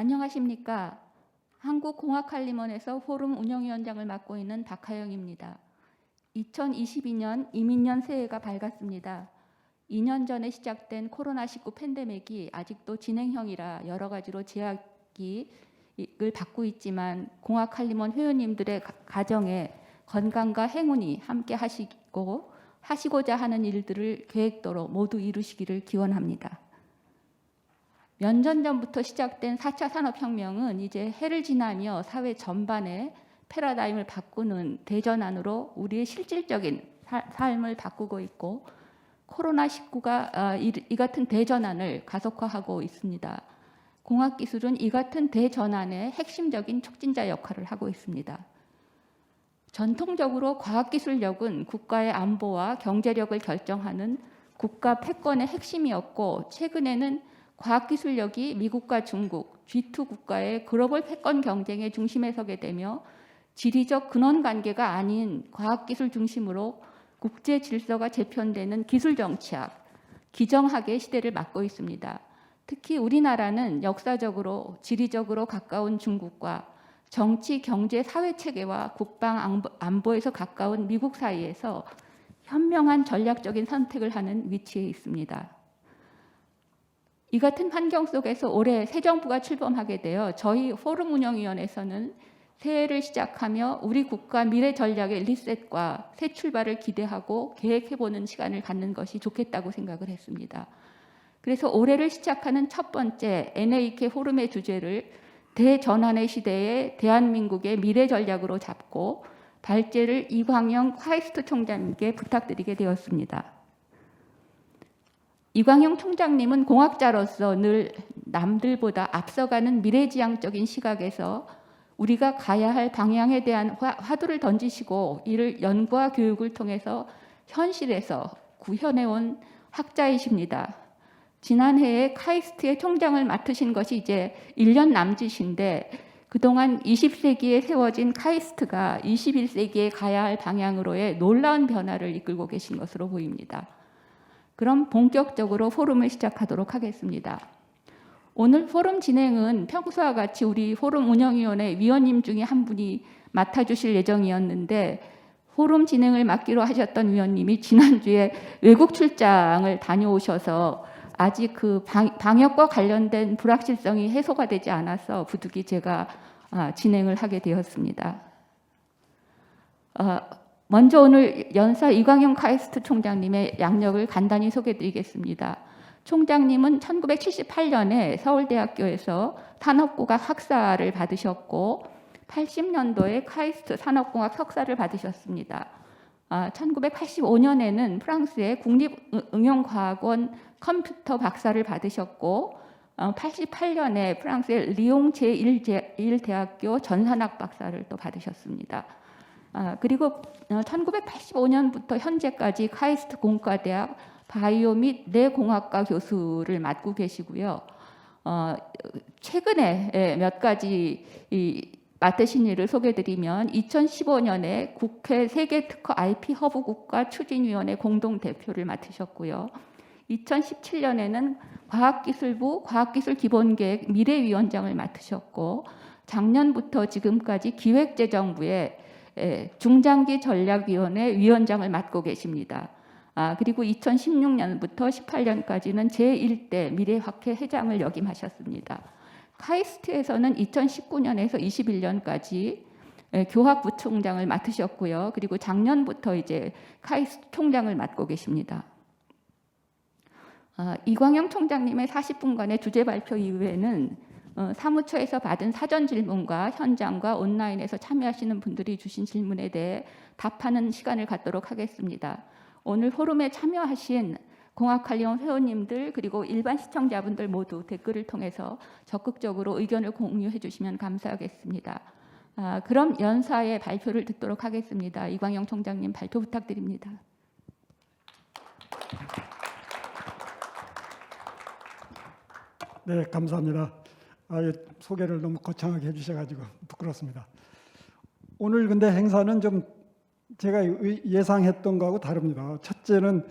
안녕하십니까. 한국공학칼림원에서 포럼 운영위원장을 맡고 있는 박하영입니다. 2022년 이민년 새해가 밝았습니다. 2년 전에 시작된 코로나19 팬데믹이 아직도 진행형이라 여러 가지로 제약을 받고 있지만 공학칼림원 회원님들의 가정에 건강과 행운이 함께 하시고자 하는 일들을 계획대로 모두 이루시기를 기원합니다. 몇 년 전부터 시작된 4차 산업혁명은 이제 해를 지나며 사회 전반의 패러다임을 바꾸는 대전환으로 우리의 실질적인 삶을 바꾸고 있고 코로나19가 이 같은 대전환을 가속화하고 있습니다. 공학기술은 이 같은 대전환의 핵심적인 촉진자 역할을 하고 있습니다. 전통적으로 과학기술력은 국가의 안보와 경제력을 결정하는 국가 패권의 핵심이었고 최근에는 과학기술력이 미국과 중국, G2 국가의 글로벌 패권 경쟁의 중심에 서게 되며 지리적 근원관계가 아닌 과학기술 중심으로 국제 질서가 재편되는 기술정치학, 기정학의 시대를 맞고 있습니다. 특히 우리나라는 역사적으로 지리적으로 가까운 중국과 정치, 경제, 사회체계와 국방, 안보에서 가까운 미국 사이에서 현명한 전략적인 선택을 하는 위치에 있습니다. 이 같은 환경 속에서 올해 새 정부가 출범하게 되어 저희 포럼 운영위원회에서는 새해를 시작하며 우리 국가 미래 전략의 리셋과 새 출발을 기대하고 계획해보는 시간을 갖는 것이 좋겠다고 생각을 했습니다. 그래서 올해를 시작하는 첫 번째 NAK 포럼의 주제를 대전환의 시대에 대한민국의 미래 전략으로 잡고 발제를 이광영 카이스트 총장님께 부탁드리게 되었습니다. 이광영 총장님은 공학자로서 늘 남들보다 앞서가는 미래지향적인 시각에서 우리가 가야 할 방향에 대한 화두를 던지시고 이를 연구와 교육을 통해서 현실에서 구현해온 학자이십니다. 지난해에 카이스트의 총장을 맡으신 것이 이제 1년 남짓인데 그동안 20세기에 세워진 카이스트가 21세기에 가야 할 방향으로의 놀라운 변화를 이끌고 계신 것으로 보입니다. 그럼 본격적으로 포럼을 시작하도록 하겠습니다. 오늘 포럼 진행은 평소와 같이 우리 포럼 운영위원회 위원님 중에 한 분이 맡아주실 예정이었는데 포럼 진행을 맡기로 하셨던 위원님이 지난주에 외국 출장을 다녀오셔서 아직 그 방역과 관련된 불확실성이 해소가 되지 않아서 부득이 제가 진행을 하게 되었습니다. 먼저 오늘 연사 이광영 카이스트 총장님의 양력을 간단히 소개해드리겠습니다. 총장님은 1978년에 서울대학교에서 산업공학 학사를 받으셨고 80년도에 카이스트 산업공학 석사를 받으셨습니다. 1985년에는 프랑스의 국립응용과학원 컴퓨터 박사를 받으셨고 88년에 프랑스의 리옹 제1대학교 전산학 박사를 또 받으셨습니다. 그리고 1985년부터 현재까지 카이스트 공과대학 바이오 및 뇌공학과 교수를 맡고 계시고요. 최근에 몇 가지 맡으신 일을 소개드리면 2015년에 국회 세계특허 IP 허브 국가 추진위원회 공동대표를 맡으셨고요. 2017년에는 과학기술부 과학기술기본계획 미래위원장을 맡으셨고 작년부터 지금까지 기획재정부의 중장기 전략위원회 위원장을 맡고 계십니다. 그리고 2016년부터 18년까지는 제1대 미래학회 회장을 역임하셨습니다. 카이스트에서는 2019년에서 21년까지 교학부총장을 맡으셨고요. 그리고 작년부터 이제 카이스트 총장을 맡고 계십니다. 이광영 총장님의 40분간의 주제 발표 이후에는 사무처에서 받은 사전 질문과 현장과 온라인에서 참여하시는 분들이 주신 질문에 대해 답하는 시간을 갖도록 하겠습니다. 오늘 포럼에 참여하신 공학칼림원 회원님들 그리고 일반 시청자분들 모두 댓글을 통해서 적극적으로 의견을 공유해 주시면 감사하겠습니다. 그럼 연사의 발표를 듣도록 하겠습니다. 이광영 총장님 발표 부탁드립니다. 네, 감사합니다. 소개를 너무 거창하게 해주셔가지고 부끄럽습니다. 오늘 근데 행사는 좀 제가 예상했던 거하고 다릅니다. 첫째는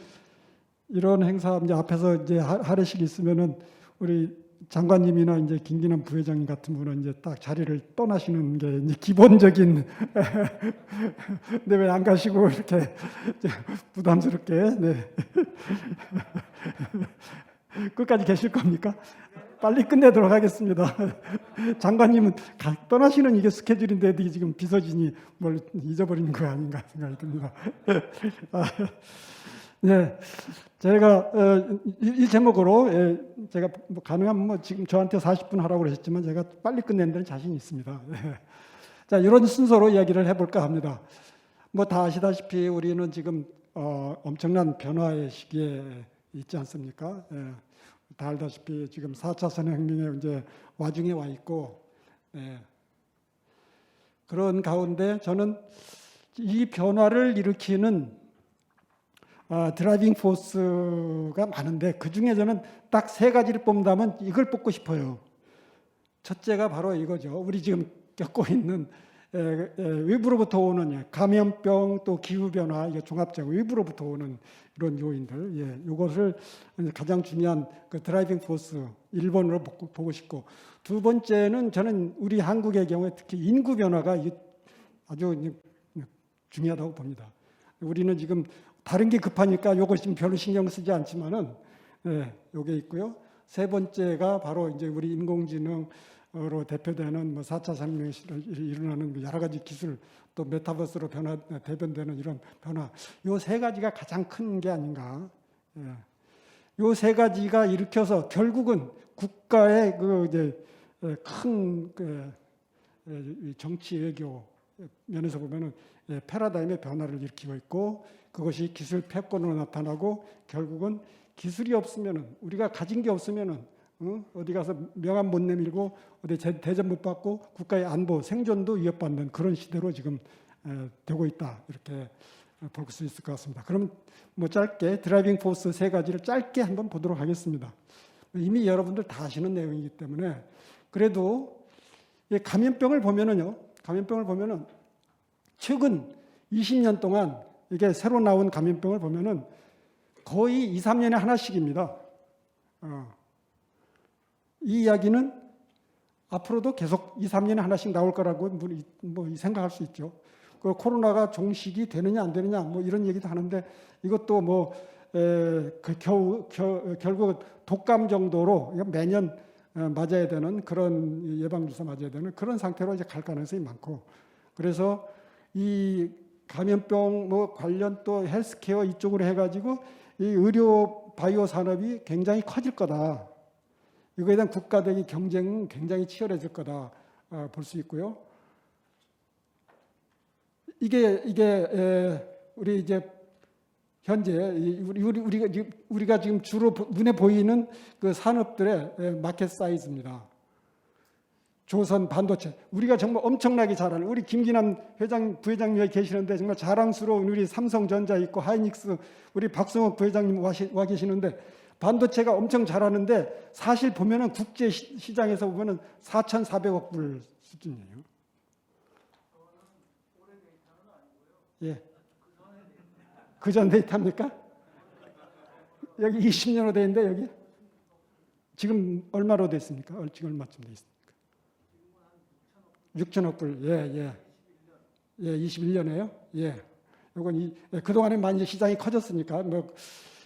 이런 행사 이제 앞에서 이제 할애식 있으면은 우리 장관님이나 이제 김기남 부회장님 같은 분은 이제 딱 자리를 떠나시는 게 이제 기본적인. 근데 왜 안 가시고 이렇게 부담스럽게, 네. 끝까지 계실 겁니까? 빨리 끝내도록 하겠습니다. 장관님은 떠나시는 이게 스케줄인데 지금 비서진이 뭘 잊어버리는 거 아닌가 생각이 듭니다. 네, 제가 이 제목으로 제가 뭐 가능하면 뭐 지금 저한테 40분 하라고 그러셨지만 제가 빨리 끝내는 데는 자신이 있습니다. 자, 이런 순서로 이야기를 해볼까 합니다. 뭐 다 아시다시피 우리는 지금 엄청난 변화의 시기에 있지 않습니까? 다 알다시피 지금 4차 산업혁명의 이제 와중에 와 있고, 그런 가운데 저는 이 변화를 일으키는 드라이빙 포스가 많은데 그 중에 저는 딱 3가지를 뽑는다면 이걸 뽑고 싶어요. 첫째가 바로 이거죠. 우리 지금 겪고 있는 외부로부터 오는 감염병 또 기후변화, 이게 종합적으로 외부로부터 오는 이런 요인들, 이것을 가장 중요한 그 드라이빙 포스 1번으로 보고 싶고, 두 번째는 저는 우리 한국의 경우에 특히 인구 변화가 아주 중요하다고 봅니다. 우리는 지금 다른 게 급하니까 요거 지금 별로 신경 쓰지 않지만은, 요게 있고요. 세 번째가 바로 이제 우리 인공지능으로 대표되는 뭐 4차 산업혁명이 일어나는 여러 가지 기술, 또 메타버스로 대변되는 이런 변화. 요 3가지가 가장 큰 게 아닌가. 요 3가지가 일으켜서 결국은 국가의 그 이제 큰 정치 외교 면에서 보면은 패러다임의 변화를 일으키고 있고, 그것이 기술 패권으로 나타나고, 결국은 기술이 없으면은, 우리가 가진 게 없으면은 어디 가서 명함 못 내밀고 어디 대접 못 받고 국가의 안보 생존도 위협받는 그런 시대로 지금 되고 있다, 이렇게 볼 수 있을 것 같습니다. 그럼 뭐 짧게 드라이빙 포스 3가지를 짧게 한번 보도록 하겠습니다. 이미 여러분들 다 아시는 내용이기 때문에, 그래도 감염병을 보면은 최근 20년 동안 이게 새로 나온 감염병을 보면은 거의 2, 3년에 하나씩입니다. 이 이야기는 앞으로도 계속 2, 3년에 하나씩 나올 거라고 뭐 생각할 수 있죠. 그 코로나가 종식이 되느냐 안 되느냐 뭐 이런 얘기도 하는데, 이것도 뭐 결국 독감 정도로 매년 맞아야 되는 그런 예방주사 맞아야 되는 그런 상태로 이제 갈 가능성이 많고, 그래서 이 감염병 뭐 관련 또 헬스케어 이쪽으로 해가지고 이 의료 바이오 산업이 굉장히 커질 거다. 이거에 대한 국가적인 경쟁은 굉장히 치열해질 거다 볼 수 있고요. 이게 우리 이제 현재 우리가 지금 주로 눈에 보이는 그 산업들의 마켓 사이즈입니다. 조선 반도체, 우리가 정말 엄청나게 잘하는, 우리 김기남 부회장님 여기 계시는데 정말 자랑스러운 우리 삼성전자 있고 하이닉스, 우리 박성욱 부회장님 와 계시는데 반도체가 엄청 잘하는데, 사실 보면은 국제 시장에서 보면은 4,400억 불 수준이에요. 예. 그전 데이터입니까? 여기 20년으로 돼 있는데 여기 지금 얼마로 됐습니까? 지금 얼마쯤 돼 있습니까? 6천억 불. 예, 21년에요. 예. 이건 그동안에 많이 시장이 커졌으니까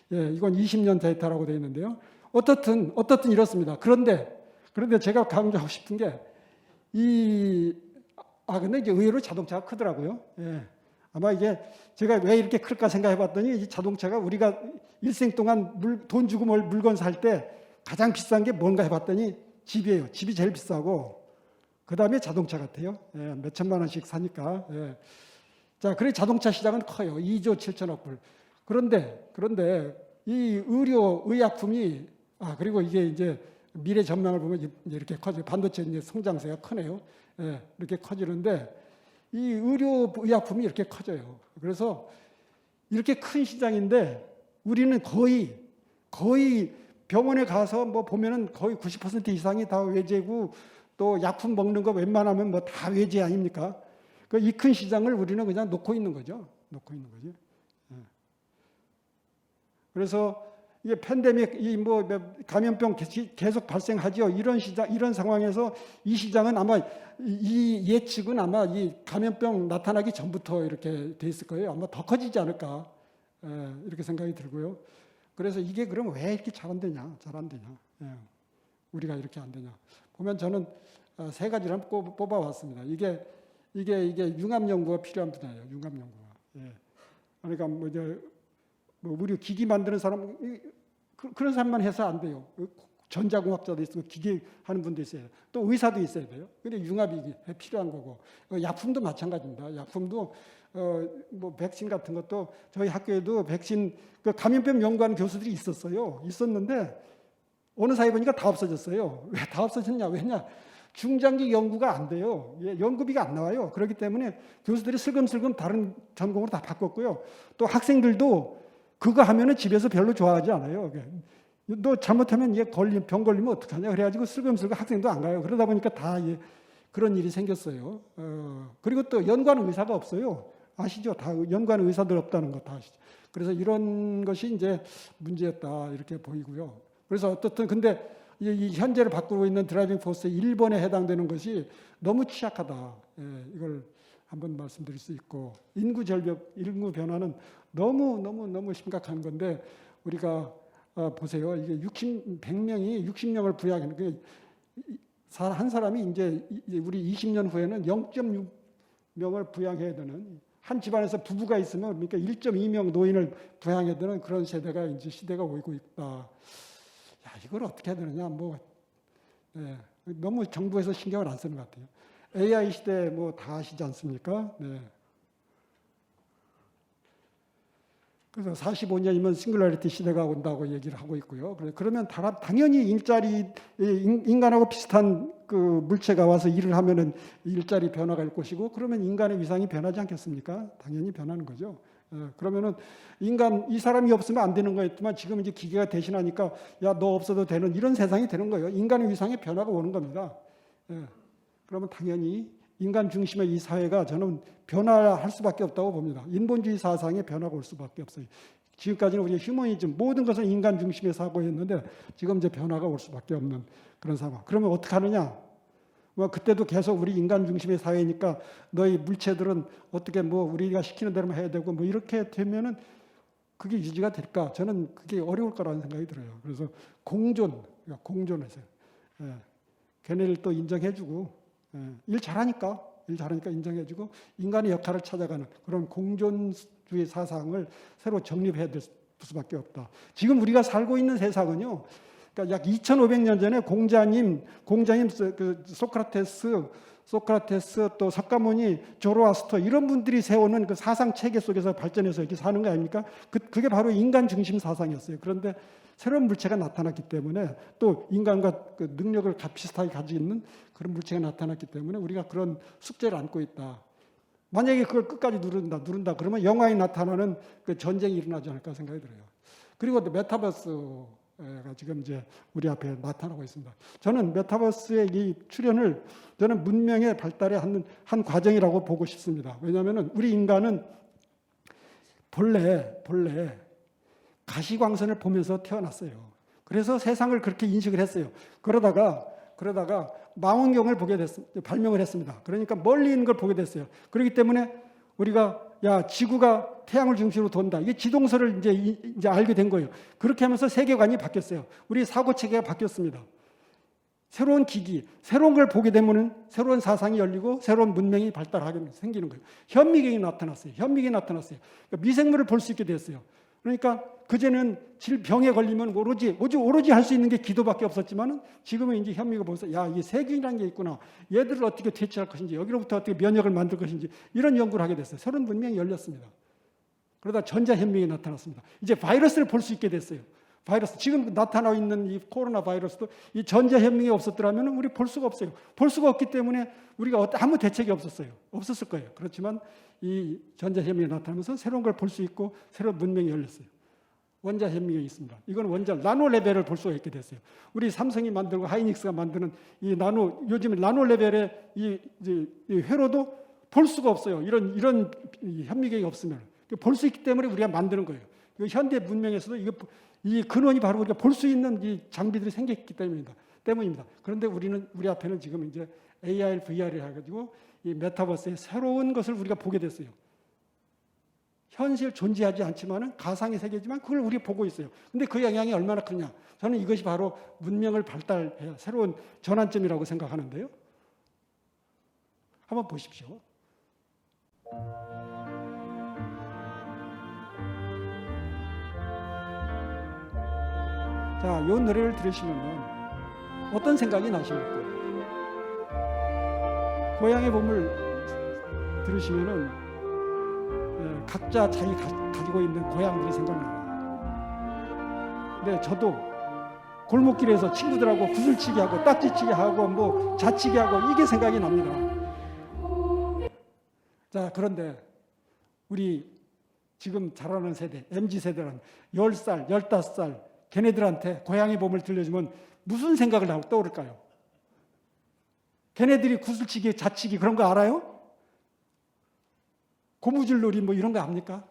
이건 20년 데이터라고 되어 있는데요. 어떻든 이렇습니다. 그런데 제가 강조하고 싶은 게 근데 이제 의외로 자동차가 크더라고요. 예. 아마 이게 제가 왜 이렇게 클까 생각해 봤더니, 이 자동차가 우리가 일생 동안 돈 주고 물건 살 때 가장 비싼 게 뭔가 해봤더니 집이에요. 집이 제일 비싸고, 그 다음에 자동차 같아요. 몇 천만 원씩 사니까. 자, 그래 자동차 시장은 커요. 2조 7천억 불. 그런데 이 의약품이 그리고 이게 이제 미래 전망을 보면 이제 이렇게 커져요. 반도체 이제 성장세가 크네요. 이렇게 커지는데 이 의약품이 이렇게 커져요. 그래서 이렇게 큰 시장인데 우리는 거의 병원에 가서 뭐 보면은 거의 90% 이상이 다 외제고, 또 약품 먹는 거 웬만하면 뭐 다 외제 아닙니까? 이 큰 시장을 우리는 그냥 놓고 있는 거죠. 그래서 이게 팬데믹, 이 뭐 감염병 계속 발생하죠. 이런 상황에서 이 시장은 아마 이 예측은 아마 이 감염병 나타나기 전부터 이렇게 돼 있을 거예요. 아마 더 커지지 않을까 이렇게 생각이 들고요. 그래서 이게 그럼 왜 이렇게 잘 안 되냐, 우리가 이렇게 안 되냐. 보면 저는 세 가지를 한번 뽑아왔습니다. 이게 융합 연구가 필요한 분야예요. 융합 연구가. 그러니까 뭐 우리 기기 만드는 사람 그런 사람만 해서 안 돼요. 전자공학자도 있고 기계 하는 분도 있어요. 또 의사도 있어야 돼요. 근데 융합이 필요한 거고 약품도 마찬가지입니다. 약품도 뭐 백신 같은 것도 저희 학교에도 백신 그 감염병 연구하는 교수들이 있었는데 어느 사이 보니까 다 없어졌어요. 왜 다 없어졌냐? 왜냐? 중장기 연구가 안 돼요. 연구비가 안 나와요. 그렇기 때문에 교수들이 슬금슬금 다른 전공으로 다 바꿨고요. 또 학생들도 그거 하면은 집에서 별로 좋아하지 않아요. 너 잘못하면 병 걸리면 어떡하냐? 그래가지고 슬금슬금 학생도 안 가요. 그러다 보니까 다 그런 일이 생겼어요. 그리고 또 연구하는 의사가 없어요. 아시죠? 다 연구하는 의사들 없다는 거 다 아시죠? 그래서 이런 것이 이제 문제였다 이렇게 보이고요. 그래서 어떻든 근데 이 현재를 바꾸고 있는 드라이빙 포스 1번에 해당되는 것이 너무 취약하다. 이걸 한번 말씀드릴 수 있고 인구 변화는 너무 심각한 건데 우리가 보세요. 이게 100명이 60명을 부양하는 한 사람이 이제 우리 20년 후에는 0.6명을 부양해야 되는 한 집안에서 부부가 있으면 그러니까 1.2명 노인을 부양해야 되는 그런 시대가 오고 있다. 이걸 어떻게 해야 되느냐? 너무 정부에서 신경을 안 쓰는 것 같아요. AI 시대 다 아시지 않습니까? 그래서 45년이면 싱글러리티 시대가 온다고 얘기를 하고 있고요. 그러면 당연히 인간하고 비슷한 그 물체가 와서 일을 하면은 일자리 변화가 일 것이고, 그러면 인간의 위상이 변하지 않겠습니까? 당연히 변하는 거죠. 그러면은 이 사람이 없으면 안 되는 거였지만 지금 이제 기계가 대신하니까 야, 너 없어도 되는 이런 세상이 되는 거예요. 인간의 위상의 변화가 오는 겁니다. 그러면 당연히 인간 중심의 이 사회가 저는 변화할 수밖에 없다고 봅니다. 인본주의 사상에 변화가 올 수밖에 없어요. 지금까지는 우리 휴머니즘 모든 것을 인간 중심의 사고였는데 지금 이제 변화가 올 수밖에 없는 그런 상황. 그러면 어떻게 하느냐? 그때도 계속 우리 인간 중심의 사회니까 너희 물체들은 어떻게 우리가 시키는 대로만 해야 되고 이렇게 되면은 그게 유지가 될까? 저는 그게 어려울 거라는 생각이 들어요. 그래서 공존해서 걔네를 또 인정해주고 일 잘하니까 인정해주고 인간의 역할을 찾아가는 그런 공존주의 사상을 새로 정립해야 될 수밖에 없다. 지금 우리가 살고 있는 세상은요. 그러니까 약 2,500년 전에 공자님 소크라테스 또 석가모니 조로아스터 이런 분들이 세우는 그 사상 체계 속에서 발전해서 이렇게 사는 거 아닙니까? 그게 바로 인간 중심 사상이었어요. 그런데 새로운 물체가 나타났기 때문에 또 인간과 그 능력을 비슷하게 가지고 있는 그런 물체가 나타났기 때문에 우리가 그런 숙제를 안고 있다. 만약에 그걸 끝까지 누른다 그러면 영화에 나타나는 그 전쟁이 일어나지 않을까 생각이 들어요. 그리고 또 메타버스가 지금 이제 우리 앞에 나타나고 있습니다. 저는 메타버스의 이 출현을 저는 문명의 발달의 한 과정이라고 보고 싶습니다. 왜냐하면 우리 인간은 본래 가시광선을 보면서 태어났어요. 그래서 세상을 그렇게 인식을 했어요. 그러다가 망원경을 발명을 했습니다. 그러니까 멀리 있는 걸 보게 됐어요. 그렇기 때문에 우리가 지구가 태양을 중심으로 돈다. 이게 지동설을 이제 알게 된 거예요. 그렇게 하면서 세계관이 바뀌었어요. 우리 사고 체계가 바뀌었습니다. 새로운 기기, 새로운 걸 보게 되면은 새로운 사상이 열리고 새로운 문명이 발달하게 생기는 거예요. 현미경이 나타났어요. 그러니까 미생물을 볼 수 있게 됐어요. 그러니까 그전에는 병에 걸리면 오로지 할 수 있는 게 기도밖에 없었지만은 지금은 이제 현미가 보면서 이게 세균이라는 게 있구나. 얘들을 어떻게 퇴치할 것인지, 여기로부터 어떻게 면역을 만들 것인지 이런 연구를 하게 됐어요. 새로운 문명이 열렸습니다. 그러다 전자현미경이 나타났습니다. 이제 바이러스를 볼 수 있게 됐어요. 지금 나타나고 있는 이 코로나 바이러스도 이 전자현미경이 없었더라면 우리 볼 수가 없어요. 볼 수가 없기 때문에 우리가 아무 대책이 없었을 거예요. 그렇지만 이 전자현미경이 나타나면서 새로운 걸 볼 수 있고 새로운 문명이 열렸어요. 원자현미경이 있습니다. 이건 나노 레벨을 볼 수가 있게 됐어요. 우리 삼성이 만들고 하이닉스가 만드는 요즘 나노 레벨의 이 회로도 볼 수가 없어요. 이런 현미경이 없으면 볼 수 있기 때문에 우리가 만드는 거예요. 현대 문명에서도 이 근원이 바로 우리가 볼 수 있는 이 장비들이 생겼기 때문입니다. 그런데 우리 앞에는 지금 이제 AR, VR이 해가지고 이 메타버스의 새로운 것을 우리가 보게 됐어요. 현실 존재하지 않지만은 가상의 세계지만 그걸 우리가 보고 있어요. 근데 그 영향이 얼마나 크냐? 저는 이것이 바로 문명을 발달해야 새로운 전환점이라고 생각하는데요. 한번 보십시오. 자, 이 노래를 들으시면 어떤 생각이 나십니까? 고향의 봄을 들으시면은 각자 자기 가지고 있는 고향들이 생각나요. 근데 저도 골목길에서 친구들하고 구슬치기 하고 딱지치기 하고 뭐 자치기 하고 이게 생각이 납니다. 자, 그런데 우리 지금 자라는 세대, MZ세대는 10살, 15살 걔네들한테 고향의 봄을 들려주면 무슨 생각을 하고 떠오를까요? 걔네들이 구슬치기, 자치기 그런 거 알아요? 고무줄놀이 뭐 이런 거 압니까?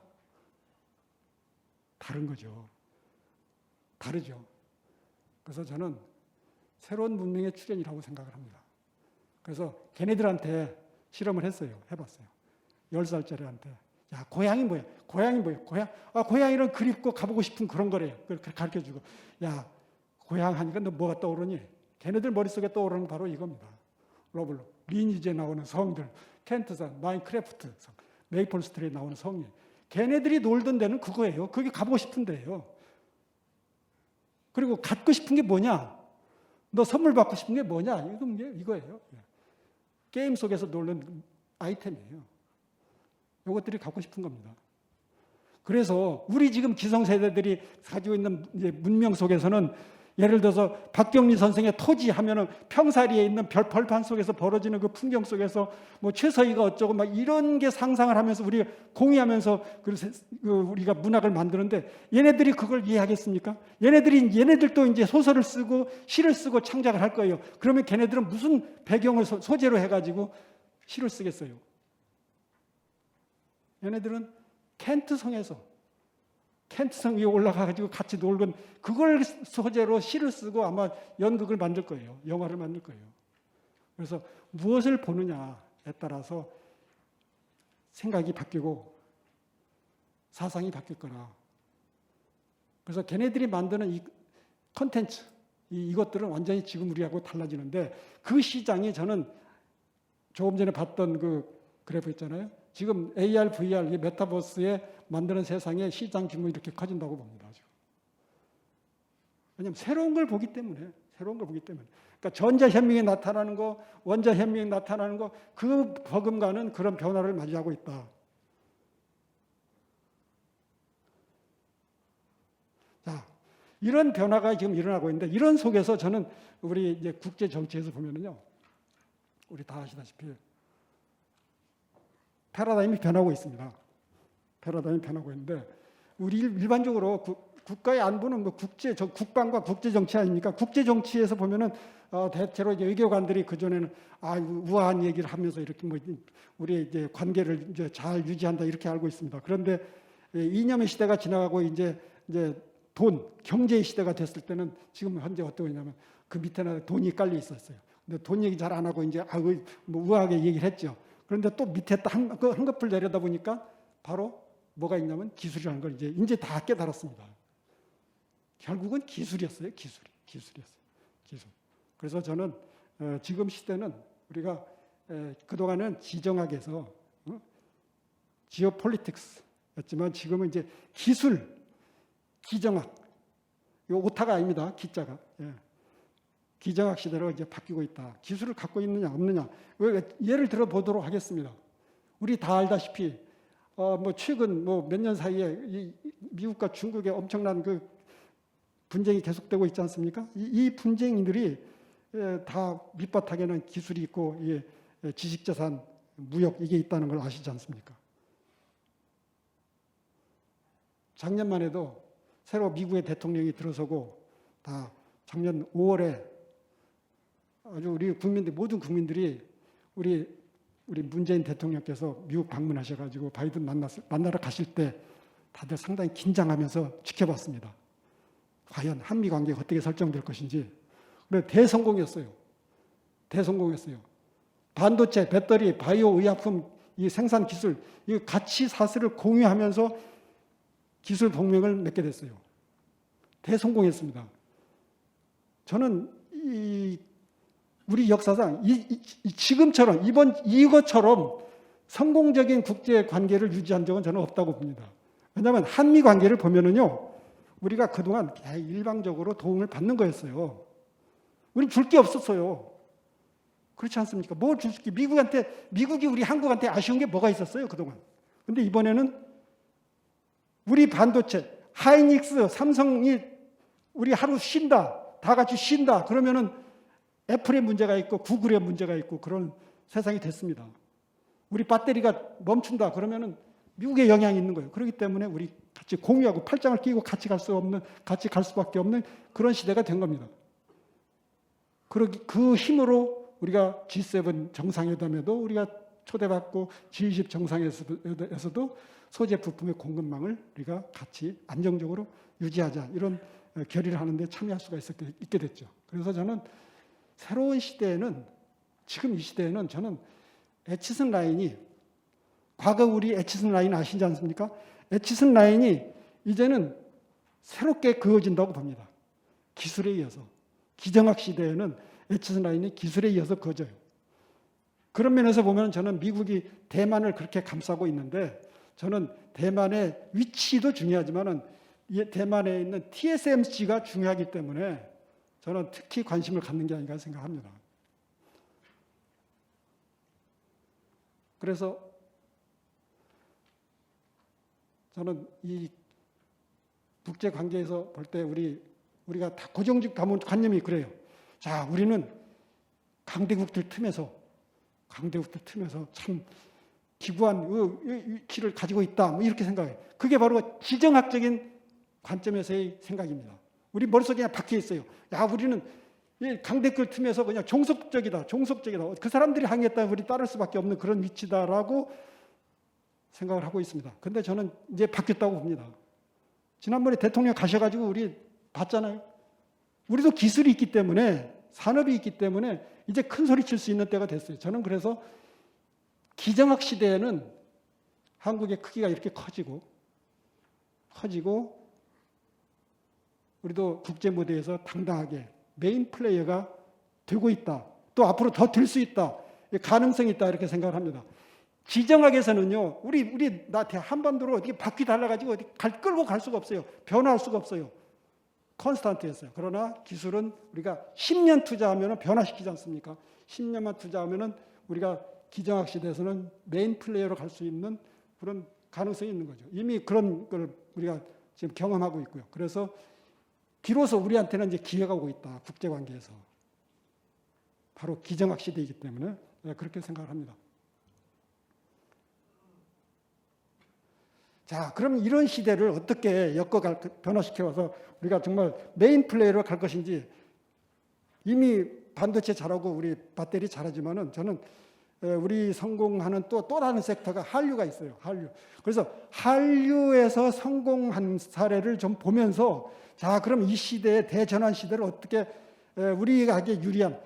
다른 거죠. 다르죠. 그래서 저는 새로운 문명의 출현이라고 생각을 합니다. 그래서 걔네들한테 실험을 했어요. 해봤어요. 10살짜리한테. 야, 고향이 뭐야? 고향이 뭐야? 고향이는 그립고 가보고 싶은 그런 거래요. 그렇게 가르쳐주고. 야, 고향 하니까 너 뭐가 떠오르니? 걔네들 머릿속에 떠오르는 바로 이겁니다. 로블로, 리니지에 나오는 성들, 켄트산, 마인크래프트 성, 메이플 스트리트에 나오는 성이. 걔네들이 놀던 데는 그거예요. 그게 가보고 싶은 데예요. 그리고 갖고 싶은 게 뭐냐? 너 선물 받고 싶은 게 뭐냐? 이거예요. 게임 속에서 놀는 아이템이에요. 이것들이 갖고 싶은 겁니다. 그래서 우리 지금 기성세대들이 가지고 있는 문명 속에서는 예를 들어서 박경리 선생의 토지 하면은 평사리에 있는 벌판 속에서 벌어지는 그 풍경 속에서 뭐 최서희가 어쩌고 막 이런 게 상상을 하면서 우리가 공유하면서 우리가 문학을 만드는데 얘네들이 그걸 이해하겠습니까? 얘네들도 이제 소설을 쓰고 시를 쓰고 창작을 할 거예요. 그러면 걔네들은 무슨 배경을 소재로 해가지고 시를 쓰겠어요? 얘네들은 켄트성 위에 올라가가지고 같이 놀건 그걸 소재로 시를 쓰고 아마 연극을 만들 거예요. 영화를 만들 거예요. 그래서 무엇을 보느냐에 따라서 생각이 바뀌고 사상이 바뀔 거라. 그래서 걔네들이 만드는 이 컨텐츠, 이것들은 완전히 지금 우리하고 달라지는데 그 시장이 저는 조금 전에 봤던 그 그래프 있잖아요. 지금 AR, VR, 메타버스에 만드는 세상의 시장 규모 이렇게 커진다고 봅니다. 지금. 왜냐하면 새로운 걸 보기 때문에. 그러니까 전자현명이 나타나는 거, 원자현명이 나타나는 거, 그 버금가는 그런 변화를 맞이하고 있다. 자, 이런 변화가 지금 일어나고 있는데 이런 속에서 저는 우리 이제 국제 정치에서 보면은요, 우리 다 아시다시피 패러다임이 변하고 있습니다. 패러다임이 변하고 있는데 우리 일반적으로 국가의 안보는 뭐 국방과 국제 정치 아닙니까? 국제 정치에서 보면은 대체로 이제 외교관들이 그 전에는 우아한 얘기를 하면서 이렇게 뭐 우리 이제 관계를 이제 잘 유지한다 이렇게 알고 있습니다. 그런데 이념의 시대가 지나가고 이제 경제의 시대가 됐을 때는 지금 현재 어떻게 되냐면 그 밑에는 돈이 깔려 있었어요. 근데 돈 얘기 잘 안 하고 이제 뭐 우아하게 얘기를 했죠. 그런데 또 밑에 한 급을 내려다 보니까 바로 뭐가 있냐면 기술이라는 걸 이제 다 깨달았습니다. 결국은 기술이었어요. 기술. 그래서 저는 지금 시대는 우리가 그동안은 지정학에서 지오폴리틱스였지만 지금은 이제 기술, 기정학, 이 오타가 아닙니다. 기자가. 기정학 시대로 이제 바뀌고 있다. 기술을 갖고 있느냐 없느냐. 예를 들어 보도록 하겠습니다. 우리 다 알다시피 뭐 최근 뭐 몇 년 사이에 이 미국과 중국의 엄청난 그 분쟁이 계속되고 있지 않습니까? 이 분쟁들이 다 밑바탕에는 기술이 있고 지식자산, 무역 이게 있다는 걸 아시지 않습니까? 작년만 해도 새로 미국의 대통령이 들어서고 다 작년 5월에 아주 우리 모든 국민들이 우리 문재인 대통령께서 미국 방문하셔가지고 바이든 만나러 가실 때 다들 상당히 긴장하면서 지켜봤습니다. 과연 한미 관계가 어떻게 설정될 것인지. 그래 대성공이었어요. 대성공이었어요. 반도체, 배터리, 바이오 의약품 이 생산 기술 이 같이 사슬을 공유하면서 기술 동맹을 맺게 됐어요. 대성공했습니다. 저는 우리 역사상 지금처럼 이것처럼 성공적인 국제 관계를 유지한 적은 저는 없다고 봅니다. 왜냐하면 한미 관계를 보면은요, 우리가 그동안 일방적으로 도움을 받는 거였어요. 우리 줄 게 없었어요. 그렇지 않습니까? 뭘 줄 게 미국이 우리 한국한테 아쉬운 게 뭐가 있었어요 그동안. 근데 이번에는 우리 반도체, 하이닉스, 삼성이 우리 하루 쉰다, 다 같이 쉰다. 그러면은 애플의 문제가 있고 구글의 문제가 있고 그런 세상이 됐습니다. 우리 배터리가 멈춘다 그러면은 미국에 영향이 있는 거예요. 그렇기 때문에 우리 같이 공유하고 팔짱을 끼고 같이 갈 수밖에 없는 그런 시대가 된 겁니다. 그 힘으로 우리가 G7 정상회담에도 우리가 초대받고 G20 정상에서도 소재 부품의 공급망을 우리가 같이 안정적으로 유지하자 이런 결의를 하는데 참여할 수가 있게 됐죠. 그래서 저는 새로운 시대에는 지금 이 시대에는 저는 에치슨 라인이 과거 우리 에치슨 라인 아시지 않습니까? 에치슨 라인이 이제는 새롭게 그어진다고 봅니다. 기술에 의해서. 기정학 시대에는 에치슨 라인이 기술에 의해서 그어져요. 그런 면에서 보면 저는 미국이 대만을 그렇게 감싸고 있는데 저는 대만의 위치도 중요하지만 대만에 있는 TSMC가 중요하기 때문에 저는 특히 관심을 갖는 게 아닌가 생각합니다. 그래서 저는 이 국제 관계에서 볼 때 우리가 다 고정적 관념이 그래요. 자, 우리는 강대국들 틈에서 참 기구한 위치를 가지고 있다. 뭐 이렇게 생각해요. 그게 바로 지정학적인 관점에서의 생각입니다. 우리 머릿속에 그냥 박혀 있어요. 야, 우리는 강대국 틈에서 그냥 종속적이다. 그 사람들이 항의했다면 우리 따를 수밖에 없는 그런 위치다라고 생각을 하고 있습니다. 근데 저는 이제 바뀌었다고 봅니다. 지난번에 대통령 가셔가지고 우리 봤잖아요. 우리도 기술이 있기 때문에 산업이 있기 때문에 이제 큰 소리 칠 수 있는 때가 됐어요. 저는 그래서 기정학 시대에는 한국의 크기가 이렇게 커지고 우리도 국제 무대에서 당당하게 메인 플레이어가 되고 있다. 또 앞으로 더 될 수 있다. 가능성이 있다 이렇게 생각을 합니다. 지정학에서는요, 우리 한반도로 어떻게 바퀴 달라가지고 어디 끌고 갈 수가 없어요. 변화할 수가 없어요. 컨스탄트였어요. 그러나 기술은 우리가 10년 투자하면 변화시키지 않습니까? 10년만 투자하면 우리가 기정학 시대에서는 메인 플레이어로 갈 수 있는 그런 가능성이 있는 거죠. 이미 그런 걸 우리가 지금 경험하고 있고요. 그래서 비로소 우리한테는 이제 기회가 오고 있다. 국제관계에서. 바로 기정학 시대이기 때문에 그렇게 생각을 합니다. 자, 그럼 이런 시대를 어떻게 변화시켜서 우리가 정말 메인 플레이어로 갈 것인지 이미 반도체 잘하고 우리 배터리 잘하지만은 저는 우리 성공하는 또 다른 섹터가 한류가 있어요. 한류. 그래서 한류에서 성공한 사례를 좀 보면서 자, 그럼 이 시대의 대전환 시대를 어떻게 우리가 하기에 유리한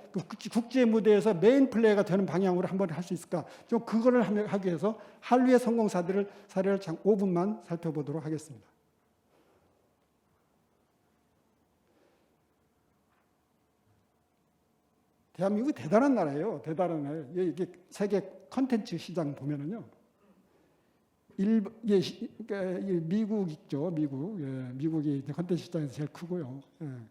국제 무대에서 메인 플레이어가 되는 방향으로 한번 할 수 있을까? 좀 그거를 하기 위해서 한류의 성공 사례를 5분만 살펴보도록 하겠습니다. 대한민국이 대단한 나라예요. 대단한 나라예요. 이게 세계 컨텐츠 시장 보면은요. 미국 있죠. 미국이 컨텐츠 시장에서 제일 크고요.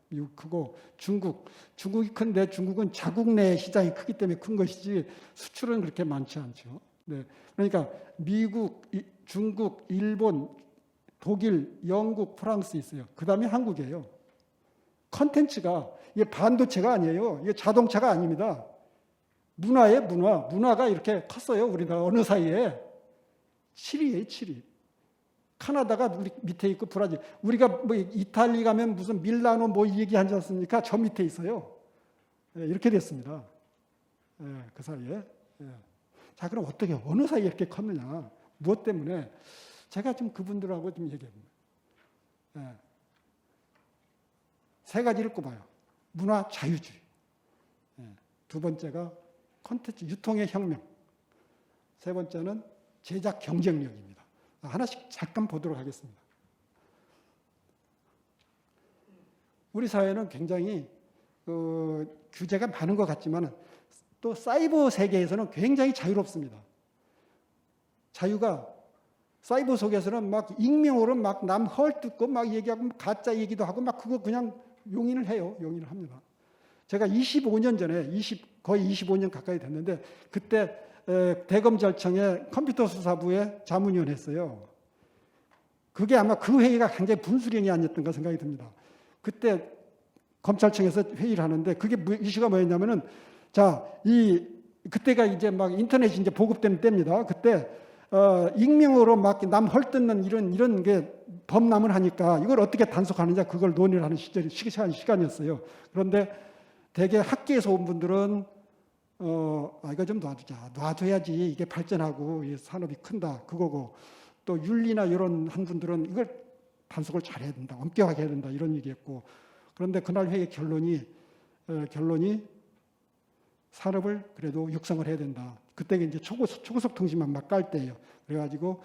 미국 크고 중국이 큰데 중국은 자국 내 시장이 크기 때문에 큰 것이지 수출은 그렇게 많지 않죠. 네. 그러니까 미국, 중국, 일본, 독일, 영국, 프랑스 있어요. 그 다음에 한국이에요. 컨텐츠가 이게 반도체가 아니에요. 이게 자동차가 아닙니다. 문화가 이렇게 컸어요. 우리나라 어느 사이에. 7위예요, 7위. 카나다가 우리 밑에 있고 브라질. 우리가 뭐 이탈리 가면 무슨 밀라노 뭐 얘기하지 않습니까? 저 밑에 있어요. 이렇게 됐습니다. 그 사이에. 자, 그럼 어떻게 어느 사이에 이렇게 컸느냐? 무엇 때문에? 제가 좀 그분들하고 좀 얘기합니다. 세 가지를 꼽아요. 문화 자유주의. 두 번째가 콘텐츠 유통의 혁명. 세 번째는 제작 경쟁력입니다. 하나씩 잠깐 보도록 하겠습니다. 우리 사회는 굉장히 규제가 많은 것 같지만 또 사이버 세계에서는 굉장히 자유롭습니다. 자유가 사이버 속에서는 막 익명으로 막 남 헐뜯고 막 얘기하고 가짜 얘기도 하고 막 그거 그냥 용인을 해요. 용인을 합니다. 제가 25년 전에 거의 25년 가까이 됐는데 그때 대검찰청의 컴퓨터 수사부에 자문위원 했어요. 그게 아마 그 회의가 굉장히 분수령이 아니었던가 생각이 듭니다. 그때 검찰청에서 회의를 하는데 그게 이슈가 뭐였냐면은 그때가 이제 막 인터넷이 이제 보급되는 때입니다. 그때 익명으로 막 남 헐뜯는 이런 게 범람을 하니까 이걸 어떻게 단속하느냐 그걸 논의를 하는 시간이었어요. 그런데 대개 학계에서 온 분들은 이거 좀 놔둬야지 이게 발전하고 이 산업이 큰다 그거고 또 윤리나 이런 한 분들은 이걸 단속을 잘해야 된다 엄격하게 해야 된다 이런 얘기했고 그런데 그날 회의 결론이 산업을 그래도 육성을 해야 된다. 그때 이제 초고속 통신만 막 깔 때예요. 그래가지고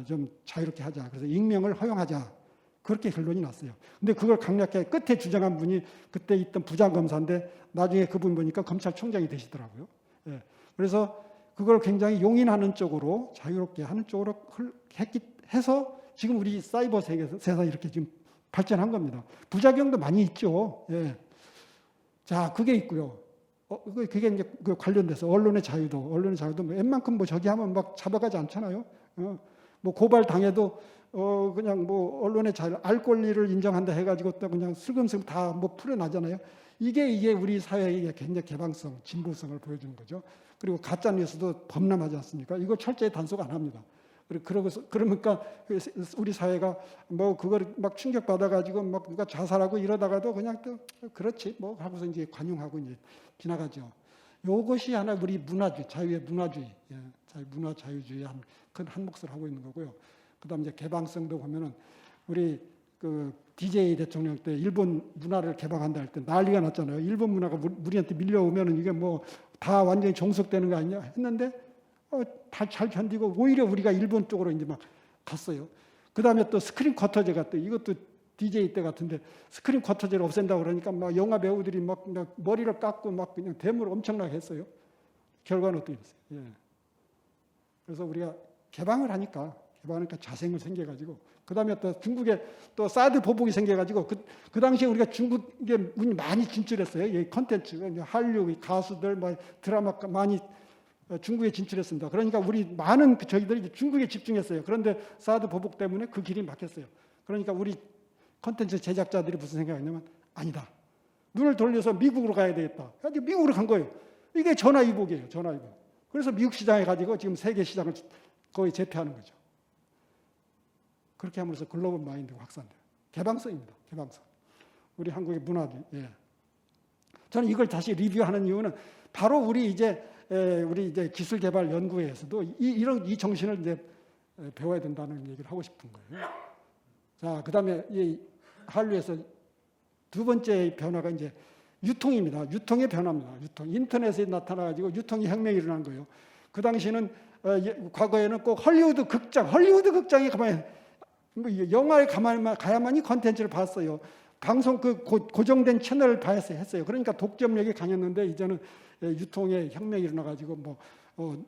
좀 자유롭게 하자. 그래서 익명을 허용하자. 그렇게 결론이 났어요. 근데 그걸 강력하게 끝에 주장한 분이 그때 있던 부장검사인데 나중에 그분 보니까 검찰총장이 되시더라고요. 예. 그래서 그걸 굉장히 용인하는 쪽으로 자유롭게 하는 쪽으로 해서 지금 우리 사이버 세상이 이렇게 지금 발전한 겁니다. 부작용도 많이 있죠. 예. 자, 그게 있고요. 그게 이제 관련돼서 언론의 자유도 뭐 웬만큼 뭐 저기 하면 막 잡아가지 않잖아요. 뭐 고발 당해도 그냥 뭐 언론의 자유, 알 권리를 인정한다 해가지고 또 그냥 슬금슬금 다 뭐 풀어나잖아요. 이게 우리 사회의 굉장히 개방성, 진보성을 보여주는 거죠. 그리고 가짜 뉴스도 범람하지 않습니까? 이거 철저히 단속 안 합니다. 그러니까 우리 사회가 뭐 그걸 막 충격 받아가지고 막 누가 자살하고 이러다가도 그냥 또 그렇지 뭐 하고서 이제 관용하고 이제 지나가죠. 이것이 하나 우리 문화주의, 자유의 문화주의, 문화 자유주의 한 몫을 하고 있는 거고요. 그다음 이제 개방성도 보면은 우리 그 DJ 대통령 때 일본 문화를 개방한다 할 때 난리가 났잖아요. 일본 문화가 우리한테 밀려오면은 이게 뭐 다 완전히 종속되는 거 아니냐 했는데. 다 잘 견디고 오히려 우리가 일본 쪽으로 이제 막 갔어요. 그 다음에 또 스크린 쿼터제가 또 이것도 DJ 때 같은데 스크린 쿼터제를 없앤다고 그러니까 막 영화 배우들이 막 머리를 깎고 막 그냥 데모를 엄청나게 했어요. 결과는 어떻게 됐어요? 예. 그래서 우리가 개방을 하니까 자생을 생겨가지고 그 다음에 또 중국에 또 사드 보복이 생겨가지고 그 당시에 우리가 중국에 많이 진출했어요. 이 컨텐츠, 한류 가수들, 뭐 드라마 많이 중국에 진출했습니다. 그러니까 우리 많은 저희들이 중국에 집중했어요. 그런데 사드 보복 때문에 그 길이 막혔어요. 그러니까 우리 콘텐츠 제작자들이 무슨 생각했냐면 아니다. 눈을 돌려서 미국으로 가야 되겠다. 그래서 미국으로 간 거예요. 이게 전화위복이에요. 전화위복. 그래서 미국 시장에 가지고 지금 세계 시장을 거의 제패하는 거죠. 그렇게 함으로써 글로벌 마인드가 확산돼요. 개방성입니다. 개방성. 우리 한국의 문화도. 예. 저는 이걸 다시 리뷰하는 이유는 바로 우리 이제 기술개발연구회에서도 이 정신을 이제 배워야 된다는 얘기를 하고 싶은 거예요. 자, 그다음에 이 한류에서 두 번째 변화가 이제 유통입니다. 유통의 변화입니다. 인터넷에 나타나가지고 유통의 혁명이 일어난 거예요. 그 당시는 과거에는 꼭 헐리우드 극장에 가만히 영화에 가야만이 컨텐츠를 봤어요. 방송 고정된 채널을 봐야 했어요. 그러니까 독점력이 강했는데 이제는 유통의 혁명이 일어나가지고 뭐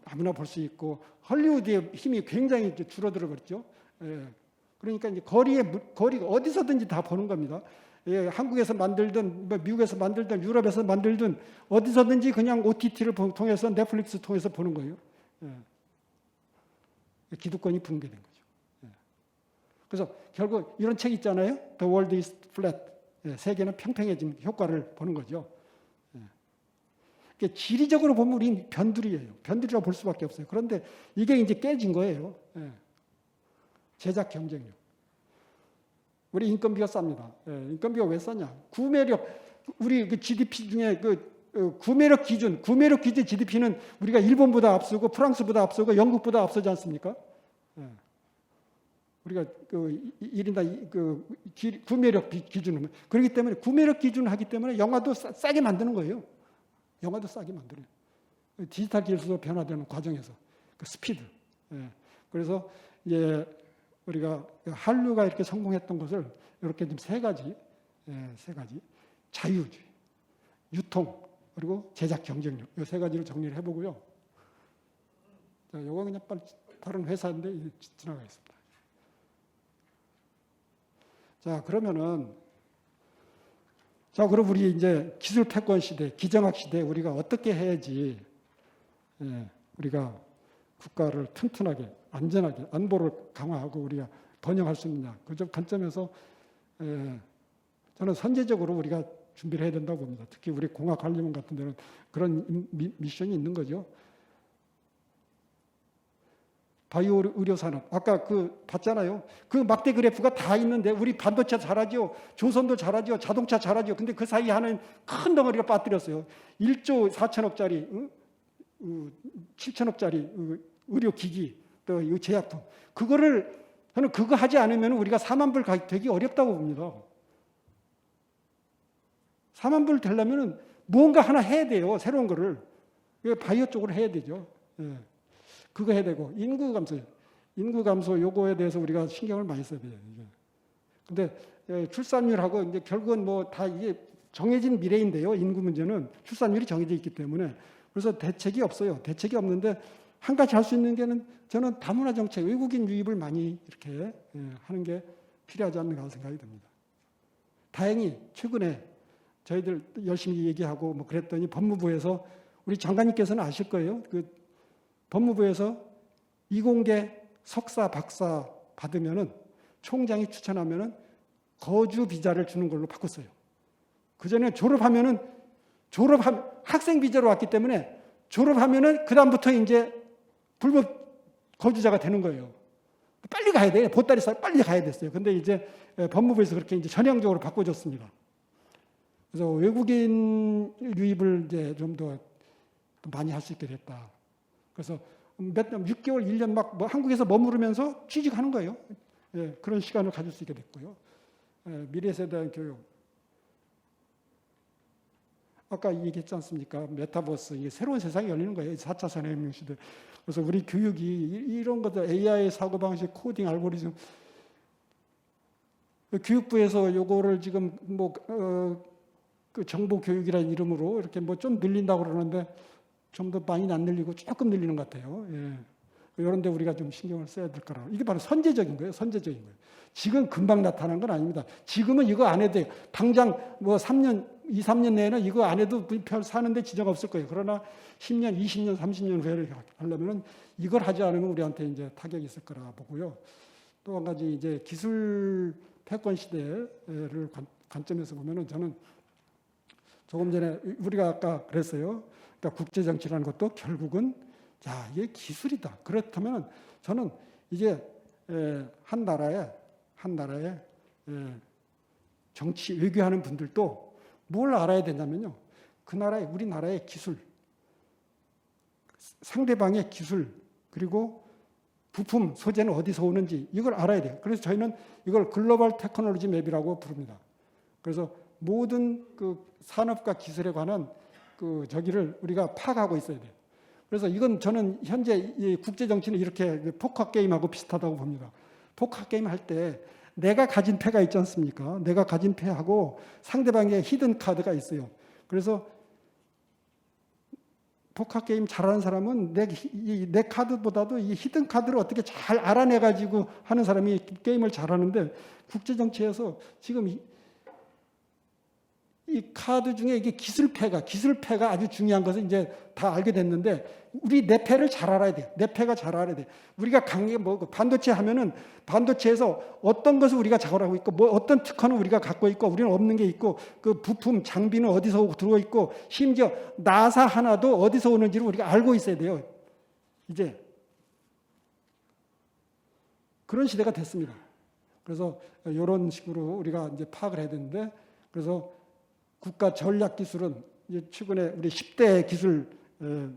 아무나 볼 수 있고 헐리우드의 힘이 굉장히 줄어들어 버렸죠. 그러니까 이제 거리가 어디서든지 다 보는 겁니다. 한국에서 만들든 뭐 미국에서 만들든 유럽에서 만들든 어디서든지 그냥 OTT를 통해서 넷플릭스 통해서 보는 거예요. 기득권이 붕괴된 거죠. 그래서 결국 이런 책 있잖아요. The World is Flat. 세계는 평평해진 효과를 보는 거죠. 지리적으로 보면 우리는 변두리예요. 변두리라고 볼 수밖에 없어요. 그런데 이게 이제 깨진 거예요. 제작 경쟁력. 우리 인건비가 쌉니다. 인건비가 왜 싸냐? 구매력, 우리 그 GDP 중에 구매력 기준 GDP는 우리가 일본보다 앞서고 프랑스보다 앞서고 영국보다 앞서지 않습니까? 우리가 그 1인당 그 구매력 기준은 그렇기 때문에 구매력 기준을 하기 때문에 영화도 싸게 만드는 거예요. 영화도 싸게 만들어요. 디지털 기술로 변화되는 과정에서 그 스피드. 예. 그래서 이제 우리가 한류가 이렇게 성공했던 것을 이렇게 지금 세 가지 자유주의, 유통 그리고 제작 경쟁력 이 세 가지로 정리를 해보고요. 자, 이거 그냥 다른 회사인데 지나가겠습니다. 자, 그러면은 그럼 우리 이제 기술 패권 시대, 기정학 시대 우리가 어떻게 해야지 우리가 국가를 튼튼하게, 안전하게, 안보를 강화하고 우리가 번영할 수 있느냐. 그 관점에서 저는 선제적으로 우리가 준비를 해야 된다고 봅니다. 특히 우리 공학관리원 같은 데는 그런 미션이 있는 거죠. 바이오 의료 산업 아까 그 봤잖아요. 그 막대 그래프가 다 있는데 우리 반도체 잘하죠. 조선도 잘하죠. 자동차 잘하죠. 근데 그 사이에 하는 큰 덩어리가 빠뜨렸어요. 1조 4천억짜리 7천억짜리 의료기기 또 이 제약품 그거를 저는 그거 하지 않으면 우리가 4만 불 되기 어렵다고 봅니다. 4만 불 되려면 무언가 하나 해야 돼요. 새로운 거를 바이오 쪽으로 해야 되죠. 예. 그거 해야 되고 인구 감소 요거에 대해서 우리가 신경을 많이 써야 돼요. 근데 출산율하고 이제 결국은 뭐 다 이게 정해진 미래인데요. 인구 문제는 출산율이 정해져 있기 때문에 그래서 대책이 없어요. 대책이 없는데 한 가지 할 수 있는 게는 저는 다문화 정책, 외국인 유입을 많이 이렇게 하는 게 필요하지 않는가 생각이 듭니다. 다행히 최근에 저희들 열심히 얘기하고 뭐 그랬더니 법무부에서 우리 장관님께서는 아실 거예요. 그 법무부에서 이공계 석사, 박사 받으면은 총장이 추천하면은 거주 비자를 주는 걸로 바꿨어요. 그 전에 학생 비자로 왔기 때문에 졸업하면은 그 다음부터 이제 불법 거주자가 되는 거예요. 빨리 가야 돼. 보따리 싸 빨리 가야 됐어요. 근데 이제 법무부에서 그렇게 이제 전향적으로 바꿔줬습니다. 그래서 외국인 유입을 이제 좀 더 많이 할 수 있게 됐다. 그래서 6개월, 1년 막 뭐 한국에서 머무르면서 취직하는 거예요. 예, 그런 시간을 가질 수 있게 됐고요. 미래세대에 대한 교육. 아까 얘기했지 않습니까? 메타버스, 이게 새로운 세상이 열리는 거예요. 4차 산업혁명 시대. 그래서 우리 교육이 이런 것들, AI 사고방식, 코딩, 알고리즘, 교육부에서 요거를 지금 그 정보교육이라는 이름으로 이렇게 뭐 좀 늘린다고 그러는데 좀 더 많이 안 늘리고 조금 늘리는 것 같아요. 예. 이런 데 우리가 좀 신경을 써야 될 거라고. 이게 바로 선제적인 거예요. 선제적인 거예요. 지금 금방 나타난 건 아닙니다. 지금은 이거 안 해도 돼요. 당장 뭐 2, 3년 내에는 이거 안 해도 별 사는데 지장 없을 거예요. 그러나 10년, 20년, 30년 후에 하려면은 이걸 하지 않으면 우리한테 이제 타격이 있을 거라 보고요. 또 한 가지 이제 기술 패권 시대를 관점에서 보면은 저는 조금 전에 우리가 아까 그랬어요. 그러니까 국제 정치라는 것도 결국은 이게 기술이다. 그렇다면 저는 이제 한 나라의 정치 외교하는 분들도 뭘 알아야 되냐면요. 그 나라의 우리 나라의 기술, 상대방의 기술 그리고 부품 소재는 어디서 오는지 이걸 알아야 돼요. 그래서 저희는 이걸 글로벌 테크놀로지 맵이라고 부릅니다. 그래서 모든 그 산업과 기술에 관한 그 저기를 우리가 파악하고 있어야 돼요. 그래서 이건 저는 현재 이 국제 정치는 이렇게 포커 게임하고 비슷하다고 봅니다. 포커 게임 할 때 내가 가진 패가 있지 않습니까? 내가 가진 패하고 상대방의 히든 카드가 있어요. 그래서 포커 게임 잘하는 사람은 내 카드보다도 이 히든 카드를 어떻게 잘 알아내가지고 하는 사람이 게임을 잘하는데 국제 정치에서 지금 이 카드 중에 이게 기술패가 아주 중요한 것을 이제 다 알게 됐는데 우리 내 패를 잘 알아야 돼. 내 패가 잘 알아야 돼. 우리가 강하게 반도체 하면은 반도체에서 어떤 것을 우리가 작업하고 있고 뭐 어떤 특허는 우리가 갖고 있고 우리는 없는 게 있고 그 부품 장비는 어디서 들어와 있고 심지어 나사 하나도 어디서 오는지를 우리가 알고 있어야 돼요. 이제 그런 시대가 됐습니다. 그래서 이런 식으로 우리가 이제 파악을 해야 되는데 그래서 국가 전략 기술은 이제 최근에 우리 10대 기술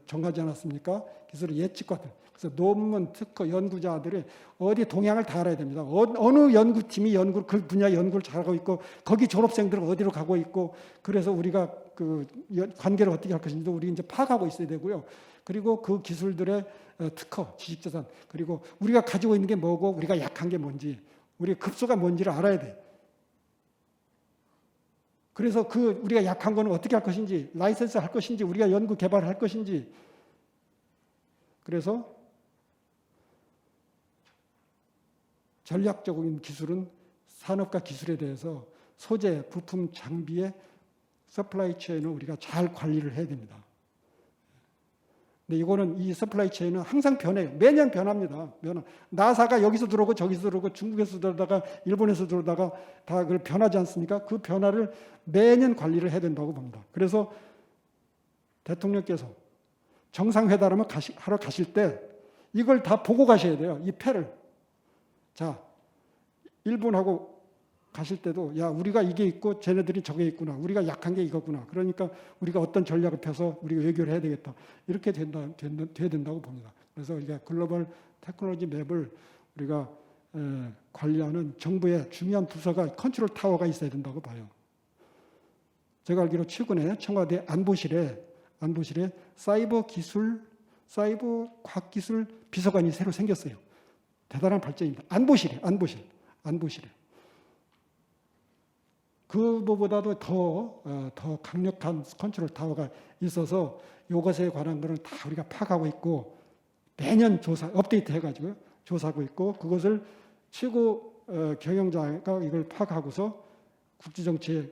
정하지 않았습니까? 기술의 예측과 그래서 논문, 특허, 연구자들이 어디 동향을 다 알아야 됩니다. 어느 연구팀이 그 분야 연구를 잘하고 있고 거기 졸업생들은 어디로 가고 있고 그래서 우리가 그 관계를 어떻게 할 것인지도 우리 이제 파악하고 있어야 되고요. 그리고 그 기술들의 특허, 지식재산 그리고 우리가 가지고 있는 게 뭐고 우리가 약한 게 뭔지 우리 급소가 뭔지를 알아야 돼. 그래서 그 우리가 약한 거는 어떻게 할 것인지 라이센스 할 것인지 우리가 연구 개발을 할 것인지 그래서 전략적인 기술은 산업과 기술에 대해서 소재, 부품, 장비의 서플라이 체인을 우리가 잘 관리를 해야 됩니다. 근데 이거는 이 서플라이 체인은 항상 변해요. 매년 변합니다. 나사가 여기서 들어오고 저기서 들어오고 중국에서 들어오다가 일본에서 들어오다가 다 그걸 변하지 않습니까? 그 변화를 매년 관리를 해야 된다고 봅니다. 그래서 대통령께서 정상회담을 하러 가실 때 이걸 다 보고 가셔야 돼요. 이 패를. 자, 일본하고 가실 때도 야 우리가 이게 있고 쟤네들이 저게 있구나. 우리가 약한 게 이거구나. 그러니까 우리가 어떤 전략을 펴서 우리가 외교를 해야 되겠다. 이렇게 돼야 된다고 봅니다. 그래서 우리가 글로벌 테크놀로지 맵을 우리가 관리하는 정부의 중요한 부서가 컨트롤 타워가 있어야 된다고 봐요. 제가 알기로 최근에 청와대 안보실에 사이버 과학기술 비서관이 새로 생겼어요. 대단한 발전입니다. 안보실에. 그거보다도 더 강력한 컨트롤 타워가 있어서 이것에 관한 것을 다 우리가 파악하고 있고 매년 업데이트 해가지고 조사하고 있고 그것을 최고 경영자가 이걸 파악하고서 국제정치에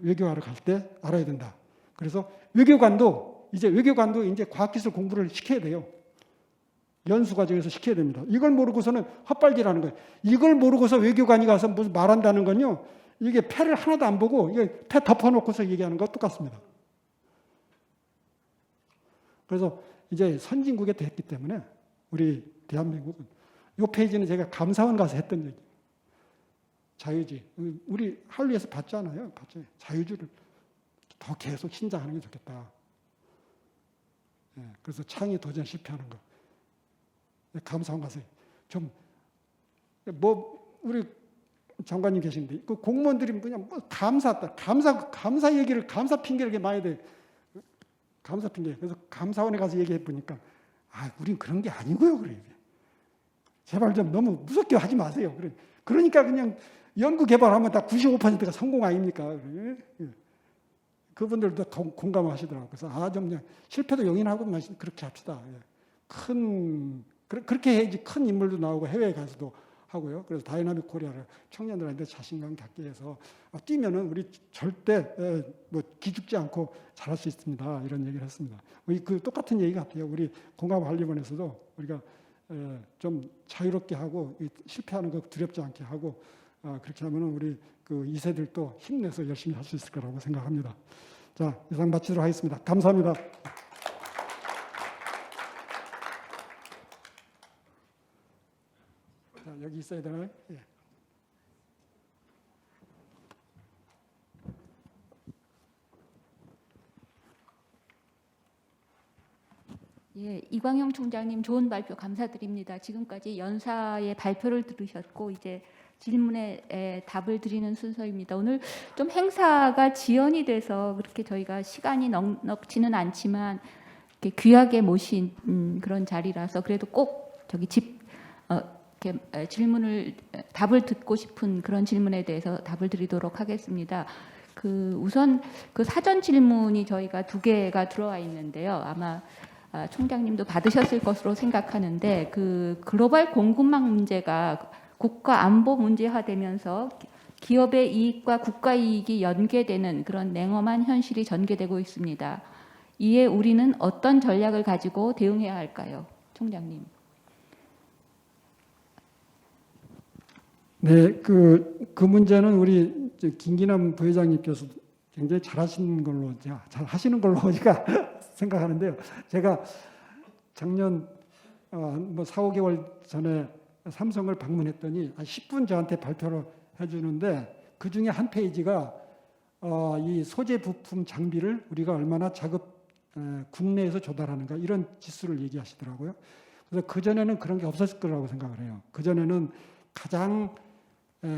외교하러 갈 때 알아야 된다. 그래서 외교관도 이제 과학기술 공부를 시켜야 돼요. 연수과정에서 시켜야 됩니다. 이걸 모르고서는 헛발질하는 거예요. 이걸 모르고서 외교관이 가서 무슨 말한다는 건요. 이게 패를 하나도 안 보고 이게 패 덮어놓고서 얘기하는 거 똑같습니다. 그래서 이제 선진국에 됐기 때문에 우리 대한민국은 이 페이지는 제가 감사원 가서 했던 얘기. 자유주의. 우리 한류에서 봤잖아요. 자유주의를 더 계속 신장하는 게 좋겠다. 그래서 창의 도전 실패하는 거. 감사원 가서 우리 장관님 계신데 그 공무원들이 그냥 감사 얘기를 감사 핑계를 이렇게 많이 대. 감사 핑계. 그래서 감사원에 가서 얘기해 보니까 우린 그런 게 아니고요. 그래. 제발 좀 너무 무섭게 하지 마세요. 그래. 그러니까 그냥 연구 개발하면 다 95%가 성공 아닙니까? 그래. 그분들도 공감하시더라고요. 그래서 좀 그냥 실패도 용인하고 그렇게 합시다. 그렇게 해야지 큰 인물도 나오고 해외에 가서도 하고요. 그래서 다이나믹 코리아를 청년들한테 자신감 갖게 해서 뛰면은 우리 절대 기죽지 않고 잘할 수 있습니다. 이런 얘기를 했습니다. 그 똑같은 얘기 같아요. 우리 공감관리본에서도 우리가 좀 자유롭게 하고 실패하는 거 두렵지 않게 하고 그렇게 하면은 우리 그 2세들도 힘내서 열심히 할 수 있을 거라고 생각합니다. 자, 이상 마치도록 하겠습니다. 감사합니다. 여기 있어야 되나요? 예. 예, 이광영 총장님 좋은 발표 감사드립니다. 지금까지 연사의 발표를 들으셨고 이제 질문에 답을 드리는 순서입니다. 오늘 좀 행사가 지연이 돼서 그렇게 저희가 시간이 넉넉지는 않지만 이렇게 귀하게 모신 그런 자리라서 그래도 꼭 이렇게 답을 듣고 싶은 그런 질문에 대해서 답을 드리도록 하겠습니다. 우선 사전 질문이 저희가 2개가 들어와 있는데요. 아마 총장님도 받으셨을 것으로 생각하는데 글로벌 공급망 문제가 국가 안보 문제화되면서 기업의 이익과 국가 이익이 연계되는 그런 냉엄한 현실이 전개되고 있습니다. 이에 우리는 어떤 전략을 가지고 대응해야 할까요? 총장님. 네, 그 문제는 우리 김기남 부회장님께서 굉장히 잘 하시는 걸로 제가 생각하는데요. 제가 작년 4, 5개월 전에 삼성을 방문했더니 10분 저한테 발표를 해주는데 그 중에 한 페이지가 이 소재 부품 장비를 우리가 얼마나 국내에서 조달하는가 이런 지수를 얘기하시더라고요. 그래서 그전에는 그런 게 없었을 거라고 생각을 해요. 그전에는 가장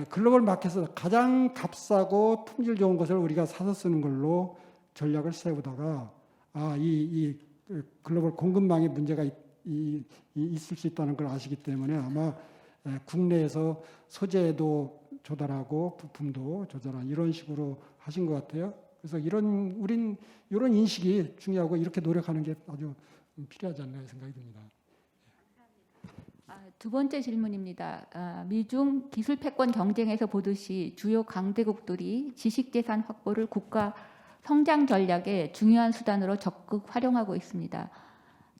글로벌 마켓에서 가장 값싸고 품질 좋은 것을 우리가 사서 쓰는 걸로 전략을 세우다가 이 글로벌 공급망에 문제가 있을 수 있다는 걸 아시기 때문에 아마 국내에서 소재도 조달하고 부품도 조달하는 이런 식으로 하신 것 같아요. 그래서 우린 이런 인식이 중요하고 이렇게 노력하는 게 아주 필요하지 않나 생각이 듭니다. 두 번째 질문입니다. 미중 기술 패권 경쟁에서 보듯이 주요 강대국들이 지식재산 확보를 국가 성장 전략의 중요한 수단으로 적극 활용하고 있습니다.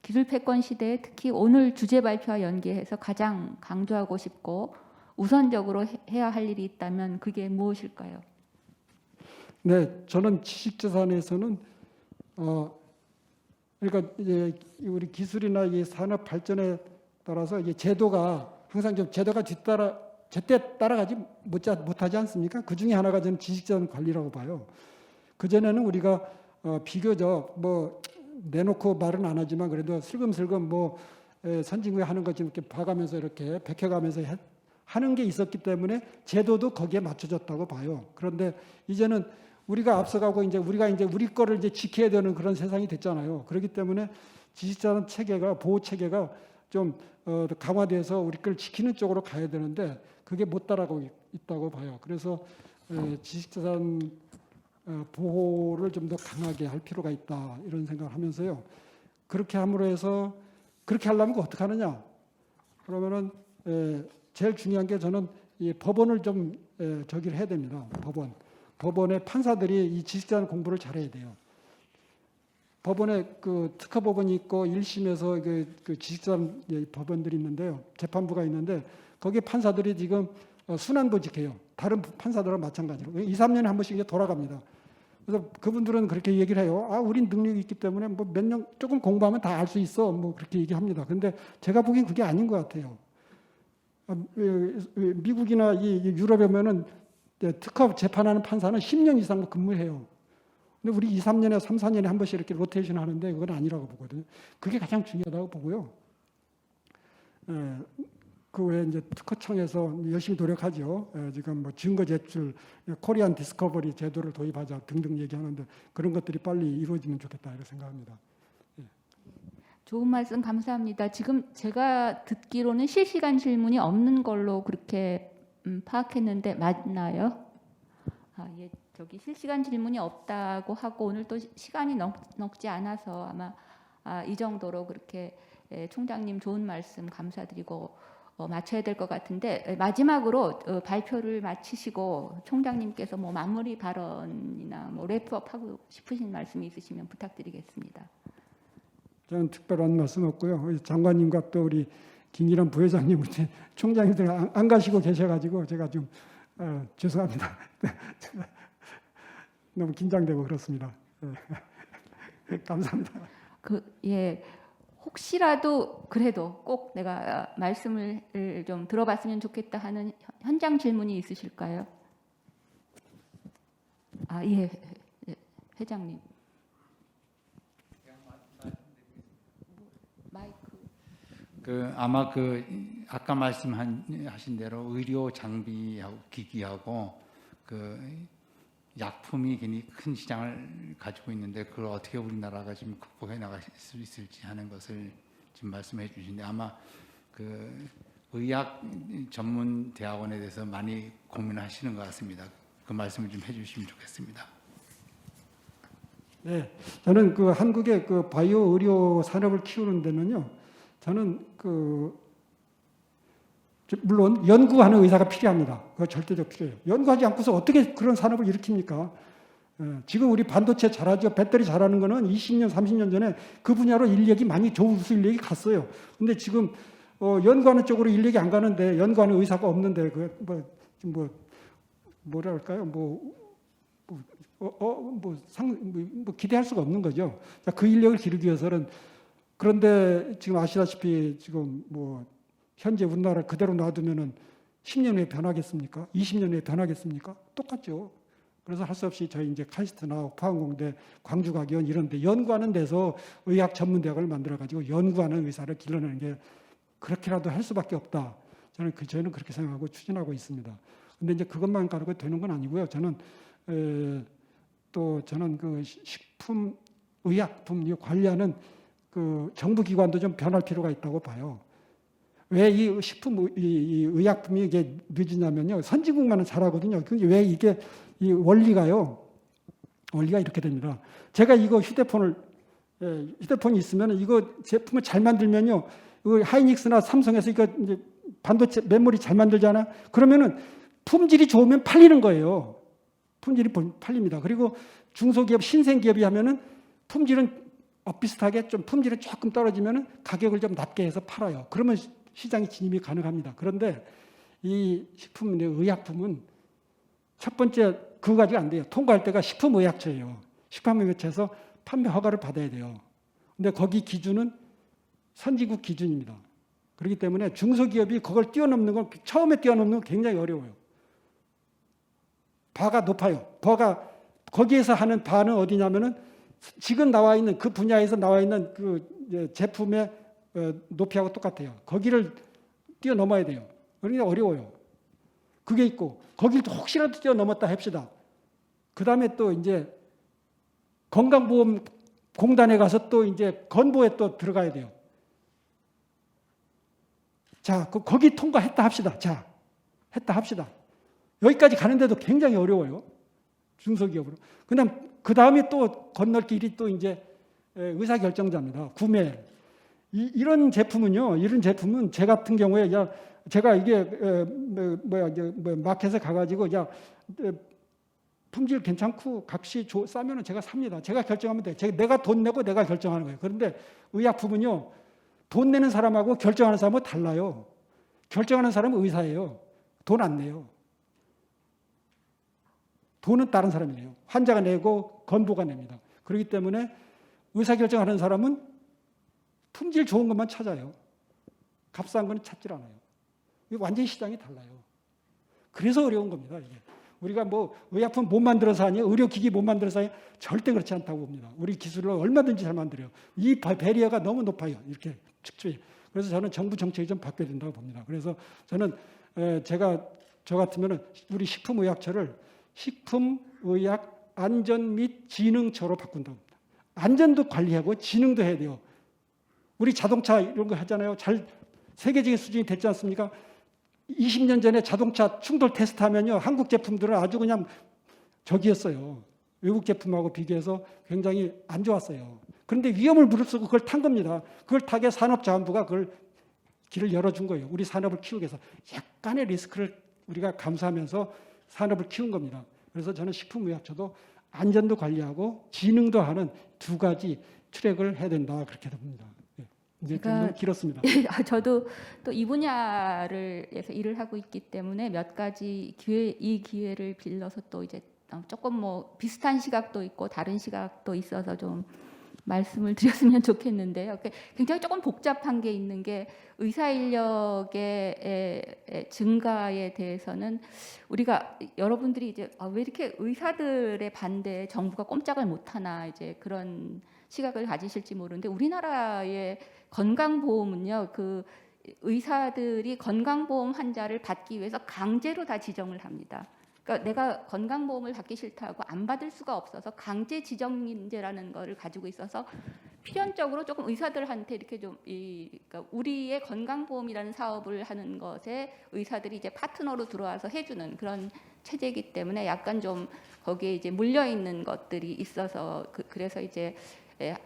기술 패권 시대에 특히 오늘 주제 발표와 연계해서 가장 강조하고 싶고 우선적으로 해야 할 일이 있다면 그게 무엇일까요? 네, 저는 지식재산에서는 그러니까 이제 우리 기술이나 이 산업 발전에 따라서 이제 제도가 항상 좀 제도가 제때 따라가지 못하지 않습니까? 그 중에 하나가 저는 지식재산 관리라고 봐요. 그 전에는 우리가 비교적 뭐 내놓고 말은 안 하지만 그래도 슬금슬금 뭐 선진국에 하는 것 좀 이렇게 봐가면서 이렇게 베껴가면서 하는 게 있었기 때문에 제도도 거기에 맞춰졌다고 봐요. 그런데 이제는 우리가 앞서가고 우리가 우리 거를 이제 지켜야 되는 그런 세상이 됐잖아요. 그렇기 때문에 지식재산 체계가 보호 체계가 좀 강화돼서 우리 걸 지키는 쪽으로 가야 되는데 그게 못 따라가고 있다고 봐요. 그래서 지식재산 보호를 좀 더 강하게 할 필요가 있다 이런 생각을 하면서요. 그렇게 함으로 해서 그렇게 하려면 어떻게 하느냐? 그러면은 제일 중요한 게 저는 이 법원을 좀 저기를 해야 됩니다. 법원의 판사들이 이 지식재산 공부를 잘해야 돼요. 법원에 그 특허법원이 있고 1심에서 그 지식재산 법원들이 있는데요. 재판부가 있는데 거기 판사들이 지금 순환보직해요. 다른 판사들과 마찬가지로 2, 3년에 한 번씩 이제 돌아갑니다. 그래서 그분들은 그렇게 얘기를 해요. 우린 능력이 있기 때문에 뭐 몇 년 조금 공부하면 다 알 수 있어. 뭐 그렇게 얘기합니다. 근데 제가 보기엔 그게 아닌 것 같아요. 미국이나 유럽에 보면은 특허 재판하는 판사는 10년 이상 근무해요. 근데 우리 2, 3년에 3, 4년에 한 번씩 이렇게 로테이션 하는데 그건 아니라고 보거든요. 그게 가장 중요하다고 보고요. 그 외에 이제 특허청에서 열심히 노력하죠. 지금 뭐 증거 제출, 코리안 디스커버리 제도를 도입하자 등등 얘기하는데 그런 것들이 빨리 이루어지면 좋겠다 이렇게 생각합니다. 좋은 말씀 감사합니다. 지금 제가 듣기로는 실시간 질문이 없는 걸로 그렇게 파악했는데 맞나요? 예, 저기 실시간 질문이 없다고 하고 오늘 또 시간이 넘지 않아서 아마 이 정도로 그렇게 총장님 좋은 말씀 감사드리고 마쳐야 될 것 같은데 마지막으로 발표를 마치시고 총장님께서 뭐 마무리 발언이나 뭐 랩업 하고 싶으신 말씀이 있으시면 부탁드리겠습니다. 저는 특별한 말씀 없고요. 장관님과 또 우리 김일환 부회장님한테 총장님들 안 가시고 계셔가지고 제가 좀 죄송합니다. 너무 긴장되고 그렇습니다. 감사합니다. 예. 혹시라도 그래도 꼭 내가 말씀을 좀 들어봤으면 좋겠다 하는 현장 질문이 있으실까요? 예, 회장님. 마이크. 아마 아까 말씀하신 대로 의료 장비하고 기기하고 약품이 굉장히 큰 시장을 가지고 있는데 그걸 어떻게 우리나라가 지금 극복해 나갈 수 있을지 하는 것을 지금 말씀해 주시는데 아마 의학 전문 대학원에 대해서 많이 고민하시는 것 같습니다. 그 말씀을 좀 해주시면 좋겠습니다. 네, 저는 한국의 바이오 의료 산업을 키우는 데는요, 저는 물론 연구하는 의사가 필요합니다. 그거 절대적 필요해요. 연구하지 않고서 어떻게 그런 산업을 일으킵니까? 지금 우리 반도체 잘하죠. 배터리 잘하는 거는 20년, 30년 전에 그 분야로 인력이 많이 우수 인력이 갔어요. 근데 지금 연구하는 쪽으로 인력이 안 가는데 연구하는 의사가 없는데 뭐랄까요? 기대할 수가 없는 거죠. 자, 그 인력을 기르기 위해서는 그런데 지금 아시다시피 지금 현재 우리나라 그대로 놔두면은 10년 후에 변하겠습니까? 20년 후에 변하겠습니까? 똑같죠. 그래서 할 수 없이 저희 이제 카이스트나 포항공대, 광주과기원 이런 데 연구하는 데서 의학 전문 대학을 만들어 가지고 연구하는 의사를 길러내는 게 그렇게라도 할 수밖에 없다. 저는 그렇게 생각하고 추진하고 있습니다. 근데 이제 그것만 가지고 되는 건 아니고요. 저는 그 식품 의약품 관리하는 그 정부 기관도 좀 변할 필요가 있다고 봐요. 왜 이 식품 이 의약품이 이게 늦으냐면요. 선진국만은 잘하거든요. 근데 왜 이게 이 원리가 이렇게 됩니다. 제가 이거 휴대폰이 있으면 이거 제품을 잘 만들면요. 이거 하이닉스나 삼성에서 이거 이제 반도체 메모리 잘 만들잖아. 그러면은 품질이 좋으면 팔리는 거예요. 품질이 팔립니다. 그리고 중소기업, 신생기업이 하면은 품질은 비슷하게 좀 품질은 조금 떨어지면은 가격을 좀 낮게 해서 팔아요. 그러면 시장에 진입이 가능합니다. 그런데 이 식품 의약품은 첫 번째 그거 가지고 안 돼요. 통과할 때가 식품의약처예요. 식품의약처에서 판매 허가를 받아야 돼요. 근데 거기 기준은 선진국 기준입니다. 그렇기 때문에 중소기업이 그걸 뛰어넘는 건 처음에 뛰어넘는 건 굉장히 어려워요. 바가 높아요. 거기에서 하는 바는 어디냐면은 지금 나와 있는 그 분야에서 나와 있는 그 제품의 높이하고 똑같아요. 거기를 뛰어넘어야 돼요. 그러니까 어려워요. 그게 있고 거기를 혹시라도 뛰어넘었다 합시다. 그 다음에 또 이제 건강보험공단에 가서 또 이제 건보에 또 들어가야 돼요. 자, 거기 통과했다 합시다. 자, 했다 합시다. 여기까지 가는데도 굉장히 어려워요. 중소기업으로. 그 다음에 또 건널 길이 또 이제 의사결정자입니다. 구매. 이런 제품은 제 같은 경우에 제가 이게 마켓에 가가지고 품질 괜찮고 값이 싸면은 제가 삽니다. 제가 결정하면 돼요. 내가 돈 내고 내가 결정하는 거예요. 그런데 의약품은요, 돈 내는 사람하고 결정하는 사람은 달라요. 결정하는 사람은 의사예요. 돈 안 내요. 돈은 다른 사람이에요. 환자가 내고 건보가 냅니다. 그렇기 때문에 의사결정하는 사람은 품질 좋은 것만 찾아요. 값싼 건 찾질 않아요. 이거 완전히 시장이 달라요. 그래서 어려운 겁니다. 이게. 우리가 뭐 의약품 못 만들어서 하니, 의료기기 못 만들어서 하니 절대 그렇지 않다고 봅니다. 우리 기술로 얼마든지 잘 만들어요. 이 배리어가 너무 높아요. 이렇게 측초히. 그래서 저는 정부 정책이 좀 바뀌어야 된다고 봅니다. 그래서 저는 저 같으면 우리 식품의약처를 식품의약 안전 및 진흥처로 바꾼다고 합니다. 안전도 관리하고 진흥도 해야 돼요. 우리 자동차 이런 거 하잖아요. 세계적인 수준이 됐지 않습니까? 20년 전에 자동차 충돌 테스트하면요, 한국 제품들은 아주 그냥 저기였어요. 외국 제품하고 비교해서 굉장히 안 좋았어요. 그런데 위험을 무릅쓰고 그걸 탄 겁니다. 그걸 타게 산업자원부가 그걸 길을 열어준 거예요. 우리 산업을 키우기 위해서 약간의 리스크를 우리가 감수하면서 산업을 키운 겁니다. 그래서 저는 식품의약처도 안전도 관리하고 진흥도 하는 두 가지 트랙을 해야 된다, 그렇게 봅니다. 이제 좀 길었습니다. 저도 또 이 분야에서 일을 하고 있기 때문에 몇 가지 이 기회를 빌려서 또 이제 조금 뭐 비슷한 시각도 있고 다른 시각도 있어서 좀 말씀을 드렸으면 좋겠는데요. 굉장히 조금 복잡한 게 있는 게 의사 인력의 증가에 대해서는 우리가 여러분들이 이제 왜 이렇게 의사들의 반대에 정부가 꼼짝을 못 하나 이제 그런 시각을 가지실지 모르는데 우리나라의 건강보험은요, 그 의사들이 건강보험 환자를 받기 위해서 강제로 다 지정을 합니다. 그러니까 내가 건강보험을 받기 싫다고 안 받을 수가 없어서 강제 지정인제라는 거를 가지고 있어서 필연적으로 조금 의사들한테 이렇게 좀 그러니까 우리의 건강보험이라는 사업을 하는 것에 의사들이 이제 파트너로 들어와서 해주는 그런 체제이기 때문에 약간 좀 거기에 이제 물려 있는 것들이 있어서 그래서 이제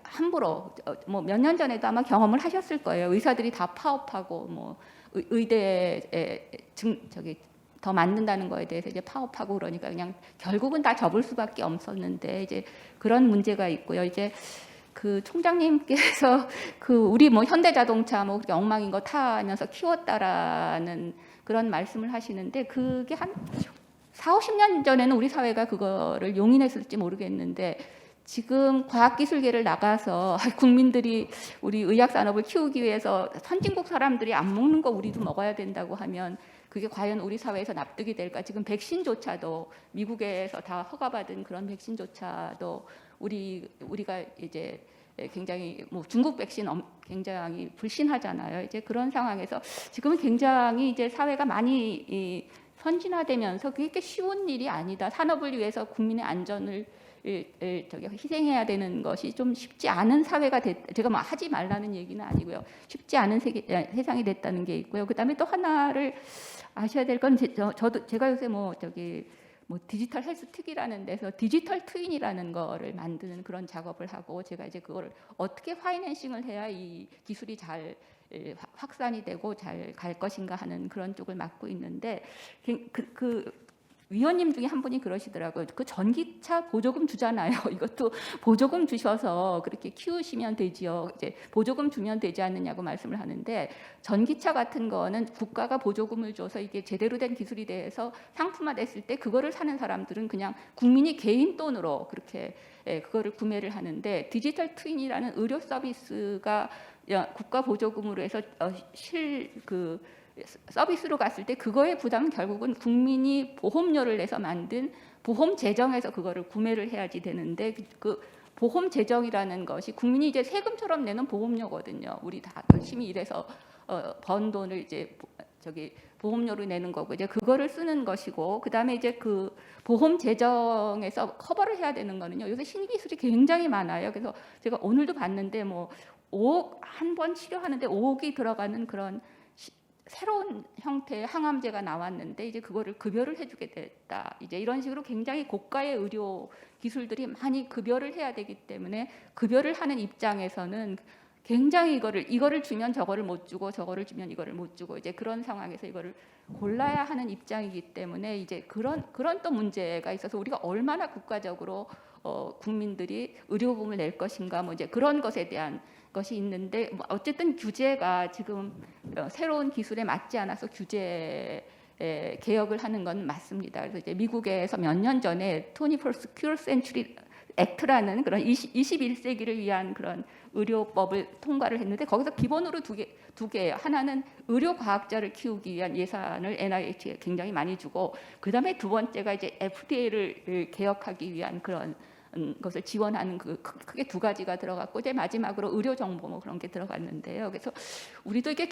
함부로 뭐 몇 년 전에도 아마 경험을 하셨을 거예요. 의사들이 다 파업하고 뭐 의대에 더 맞는다는 거에 대해서 이제 파업하고 그러니까 그냥 결국은 다 접을 수밖에 없었는데 이제 그런 문제가 있고요. 이제 그 총장님께서 우리 뭐 현대자동차 뭐 그렇게 엉망인 거 타면서 키웠다라는 그런 말씀을 하시는데 그게 한 4, 50년 전에는 우리 사회가 그거를 용인했을지 모르겠는데 지금 과학기술계를 나가서 국민들이 우리 의학산업을 키우기 위해서 선진국 사람들이 안 먹는 거 우리도 먹어야 된다고 하면 그게 과연 우리 사회에서 납득이 될까? 지금 백신조차도 미국에서 다 허가받은 그런 백신조차도 우리가 이제 굉장히 뭐 중국 백신 굉장히 불신하잖아요. 이제 그런 상황에서 지금은 굉장히 이제 사회가 많이 선진화되면서 그게 쉬운 일이 아니다. 산업을 위해서 국민의 안전을 희생해야 되는 것이 좀 쉽지 않은 사회가 제가 뭐 하지 말라는 얘기는 아니고요. 쉽지 않은 세상이 됐다는 게 있고요. 그다음에 또 하나를 아셔야 될 건 제가 요새 뭐 디지털 헬스 특이라는 데서 디지털 트윈이라는 거를 만드는 그런 작업을 하고 제가 이제 그거를 어떻게 파이낸싱을 해야 이 기술이 잘 확산이 되고 잘 갈 것인가 하는 그런 쪽을 맡고 있는데 그 위원님 중에 한 분이 그러시더라고요. 그 전기차 보조금 주잖아요. 이것도 보조금 주셔서 그렇게 키우시면 되지요. 이제 보조금 주면 되지 않느냐고 말씀을 하는데 전기차 같은 거는 국가가 보조금을 줘서 이게 제대로 된 기술이 돼서 상품화됐을 때 그거를 사는 사람들은 그냥 국민이 개인 돈으로 그렇게 그거를 구매를 하는데 디지털 트윈이라는 의료 서비스가 국가 보조금으로 해서 서비스로 갔을 때 그거의 부담은 결국은 국민이 보험료를 내서 만든 보험 재정에서 그거를 구매를 해야지 되는데 그 보험 재정이라는 것이 국민이 이제 세금처럼 내는 보험료거든요. 우리 다 열심히 일해서 번 돈을 이제 보험료로 내는 거고 이제 그거를 쓰는 것이고 그다음에 이제 그 보험 재정에서 커버를 해야 되는 거는요. 요새 신기술이 굉장히 많아요. 그래서 제가 오늘도 봤는데 뭐 5억 한 번 치료하는데 5억이 들어가는 그런 새로운 형태의 항암제가 나왔는데 이제 그거를 급여를 해주게 됐다. 이제 이런 식으로 굉장히 고가의 의료 기술들이 많이 급여를 해야 되기 때문에 급여를 하는 입장에서는 굉장히 이거를 주면 저거를 못 주고 저거를 주면 이거를 못 주고 이제 그런 상황에서 이거를 골라야 하는 입장이기 때문에 이제 그런 또 문제가 있어서 우리가 얼마나 국가적으로 국민들이 의료보험을 낼 것인가 뭐 이제 그런 것에 대한 것이 있는데 뭐 어쨌든 규제가 지금 새로운 기술에 맞지 않아서 규제 개혁을 하는 건 맞습니다. 그래서 이제 미국에서 몇 년 전에 21st Century Act라는 그런 21세기를 위한 그런 의료법을 통과를 했는데 거기서 기본으로 두 개예요. 하나는 의료 과학자를 키우기 위한 예산을 NIH에 굉장히 많이 주고 그다음에 두 번째가 이제 FDA를 개혁하기 위한 그런 것을 지원하는 크게 두 가지가 들어갔고 이제 마지막으로 의료 정보 뭐 그런 게 들어갔는데요. 그래서 우리도 이게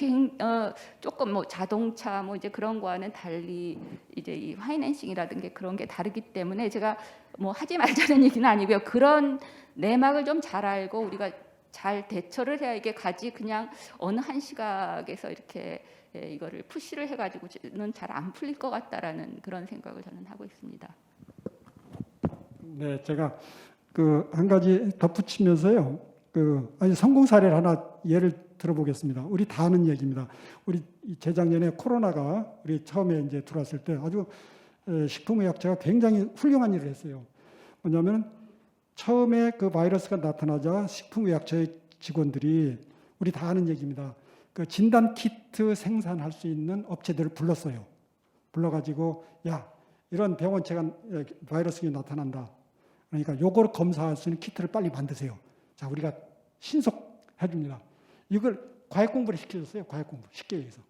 조금 뭐 자동차 뭐 이제 그런 거와는 달리 이제 이 파이낸싱이라든가 그런 게 다르기 때문에 제가 뭐 하지 말자는 얘기는 아니고요. 그런 내막을 좀 잘 알고 우리가 잘 대처를 해야 이게 가지 그냥 어느 한 시각에서 이렇게 이거를 푸시를 해가지고는 잘 안 풀릴 것 같다라는 그런 생각을 저는 하고 있습니다. 네, 제가 한 가지 덧붙이면서요. 아니 성공 사례를 하나 예를 들어보겠습니다. 우리 다 아는 얘기입니다. 우리 재작년에 코로나가 우리 처음에 이제 들어왔을 때 아주 식품의약처가 굉장히 훌륭한 일을 했어요. 뭐냐면 처음에 그 바이러스가 나타나자 식품의약처의 직원들이 우리 다 아는 얘기입니다. 그 진단 키트 생산할 수 있는 업체들을 불렀어요. 불러가지고 야 이런 병원체가 바이러스가 나타난다. 그러니까 요거를 검사할 수 있는 키트를 빨리 만드세요. 자, 우리가 신속 해줍니다. 이걸 과외 공부를 시켜줬어요. 과외 공부 쉽게 얘기해서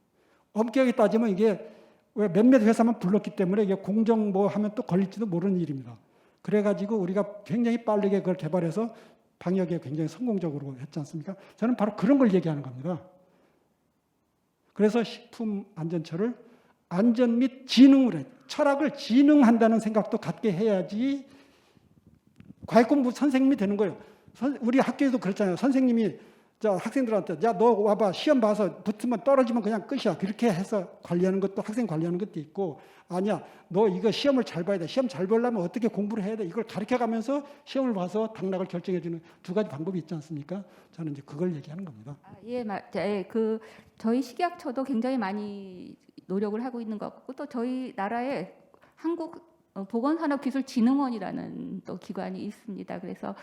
엄격하게 따지면 이게 왜 몇몇 회사만 불렀기 때문에 이게 공정 뭐 하면 또 걸릴지도 모르는 일입니다. 그래가지고 우리가 굉장히 빠르게 그걸 개발해서 방역에 굉장히 성공적으로 했지 않습니까? 저는 바로 그런 걸 얘기하는 겁니다. 그래서 식품안전처를 안전 및 진흥을 해. 철학을 진흥한다는 생각도 갖게 해야지 과외 공부 선생님이 되는 거예요. 우리 학교에도 그렇잖아요. 선생님이 학생들한테 야 너 와봐 시험 봐서 붙으면 떨어지면 그냥 끝이야. 그렇게 해서 관리하는 것도 학생 관리하는 것도 있고 아니야 너 이거 시험을 잘 봐야 돼. 시험 잘 보려면 어떻게 공부를 해야 돼. 이걸 가르쳐가면서 시험을 봐서 당락을 결정해주는 두 가지 방법이 있지 않습니까? 저는 이제 그걸 얘기하는 겁니다. 예, 저희 식약처도 굉장히 많이 노력을 하고 있는 것 같고 또 저희 나라에 한국 보건산업기술진흥원이라는 또 기관이 있습니다. 그래서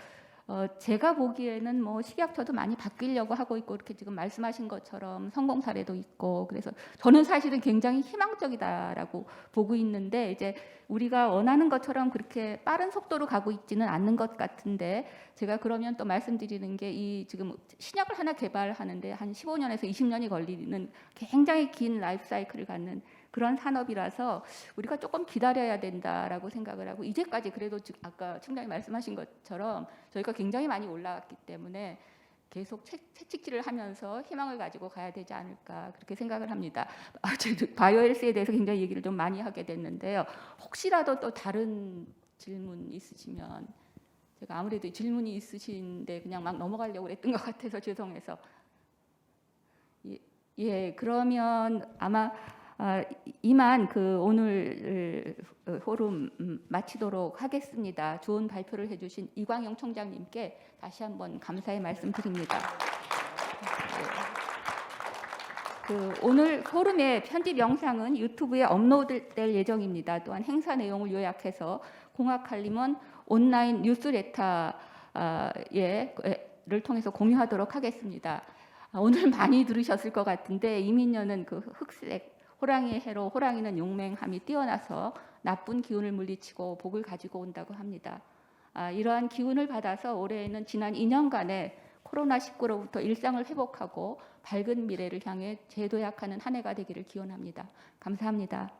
제가 보기에는 뭐 식약처도 많이 바뀌려고 하고 있고 이렇게 지금 말씀하신 것처럼 성공 사례도 있고 그래서 저는 사실은 굉장히 희망적이다라고 보고 있는데 이제 우리가 원하는 것처럼 그렇게 빠른 속도로 가고 있지는 않는 것 같은데 제가 그러면 또 말씀드리는 게 이 지금 신약을 하나 개발하는데 한 15년에서 20년이 걸리는 굉장히 긴 라이프 사이클을 갖는 그런 산업이라서 우리가 조금 기다려야 된다라고 생각을 하고 이제까지 그래도 아까 총장님 말씀하신 것처럼 저희가 굉장히 많이 올라갔기 때문에 계속 채찍질을 하면서 희망을 가지고 가야 되지 않을까 그렇게 생각을 합니다. 저도 바이오헬스에 대해서 굉장히 얘기를 좀 많이 하게 됐는데요. 혹시라도 또 다른 질문 있으시면 제가 아무래도 질문이 있으신데 그냥 막 넘어가려고 했던 것 같아서 죄송해서 예 그러면 아마 이만 그 오늘 포럼 마치도록 하겠습니다. 좋은 발표를 해주신 이광영 총장님께 다시 한번 감사의 말씀드립니다. 그 오늘 포럼의 편집 영상은 유튜브에 업로드될 예정입니다. 또한 행사 내용을 요약해서 공학칼림원 온라인 뉴스레터를 통해서 공유하도록 하겠습니다. 오늘 많이 들으셨을 것 같은데 이민년은 그 흑색 호랑이의 해로 호랑이는 용맹함이 뛰어나서 나쁜 기운을 물리치고 복을 가지고 온다고 합니다. 이러한 기운을 받아서 올해에는 지난 2년간의 코로나19로부터 일상을 회복하고 밝은 미래를 향해 재도약하는 한 해가 되기를 기원합니다. 감사합니다.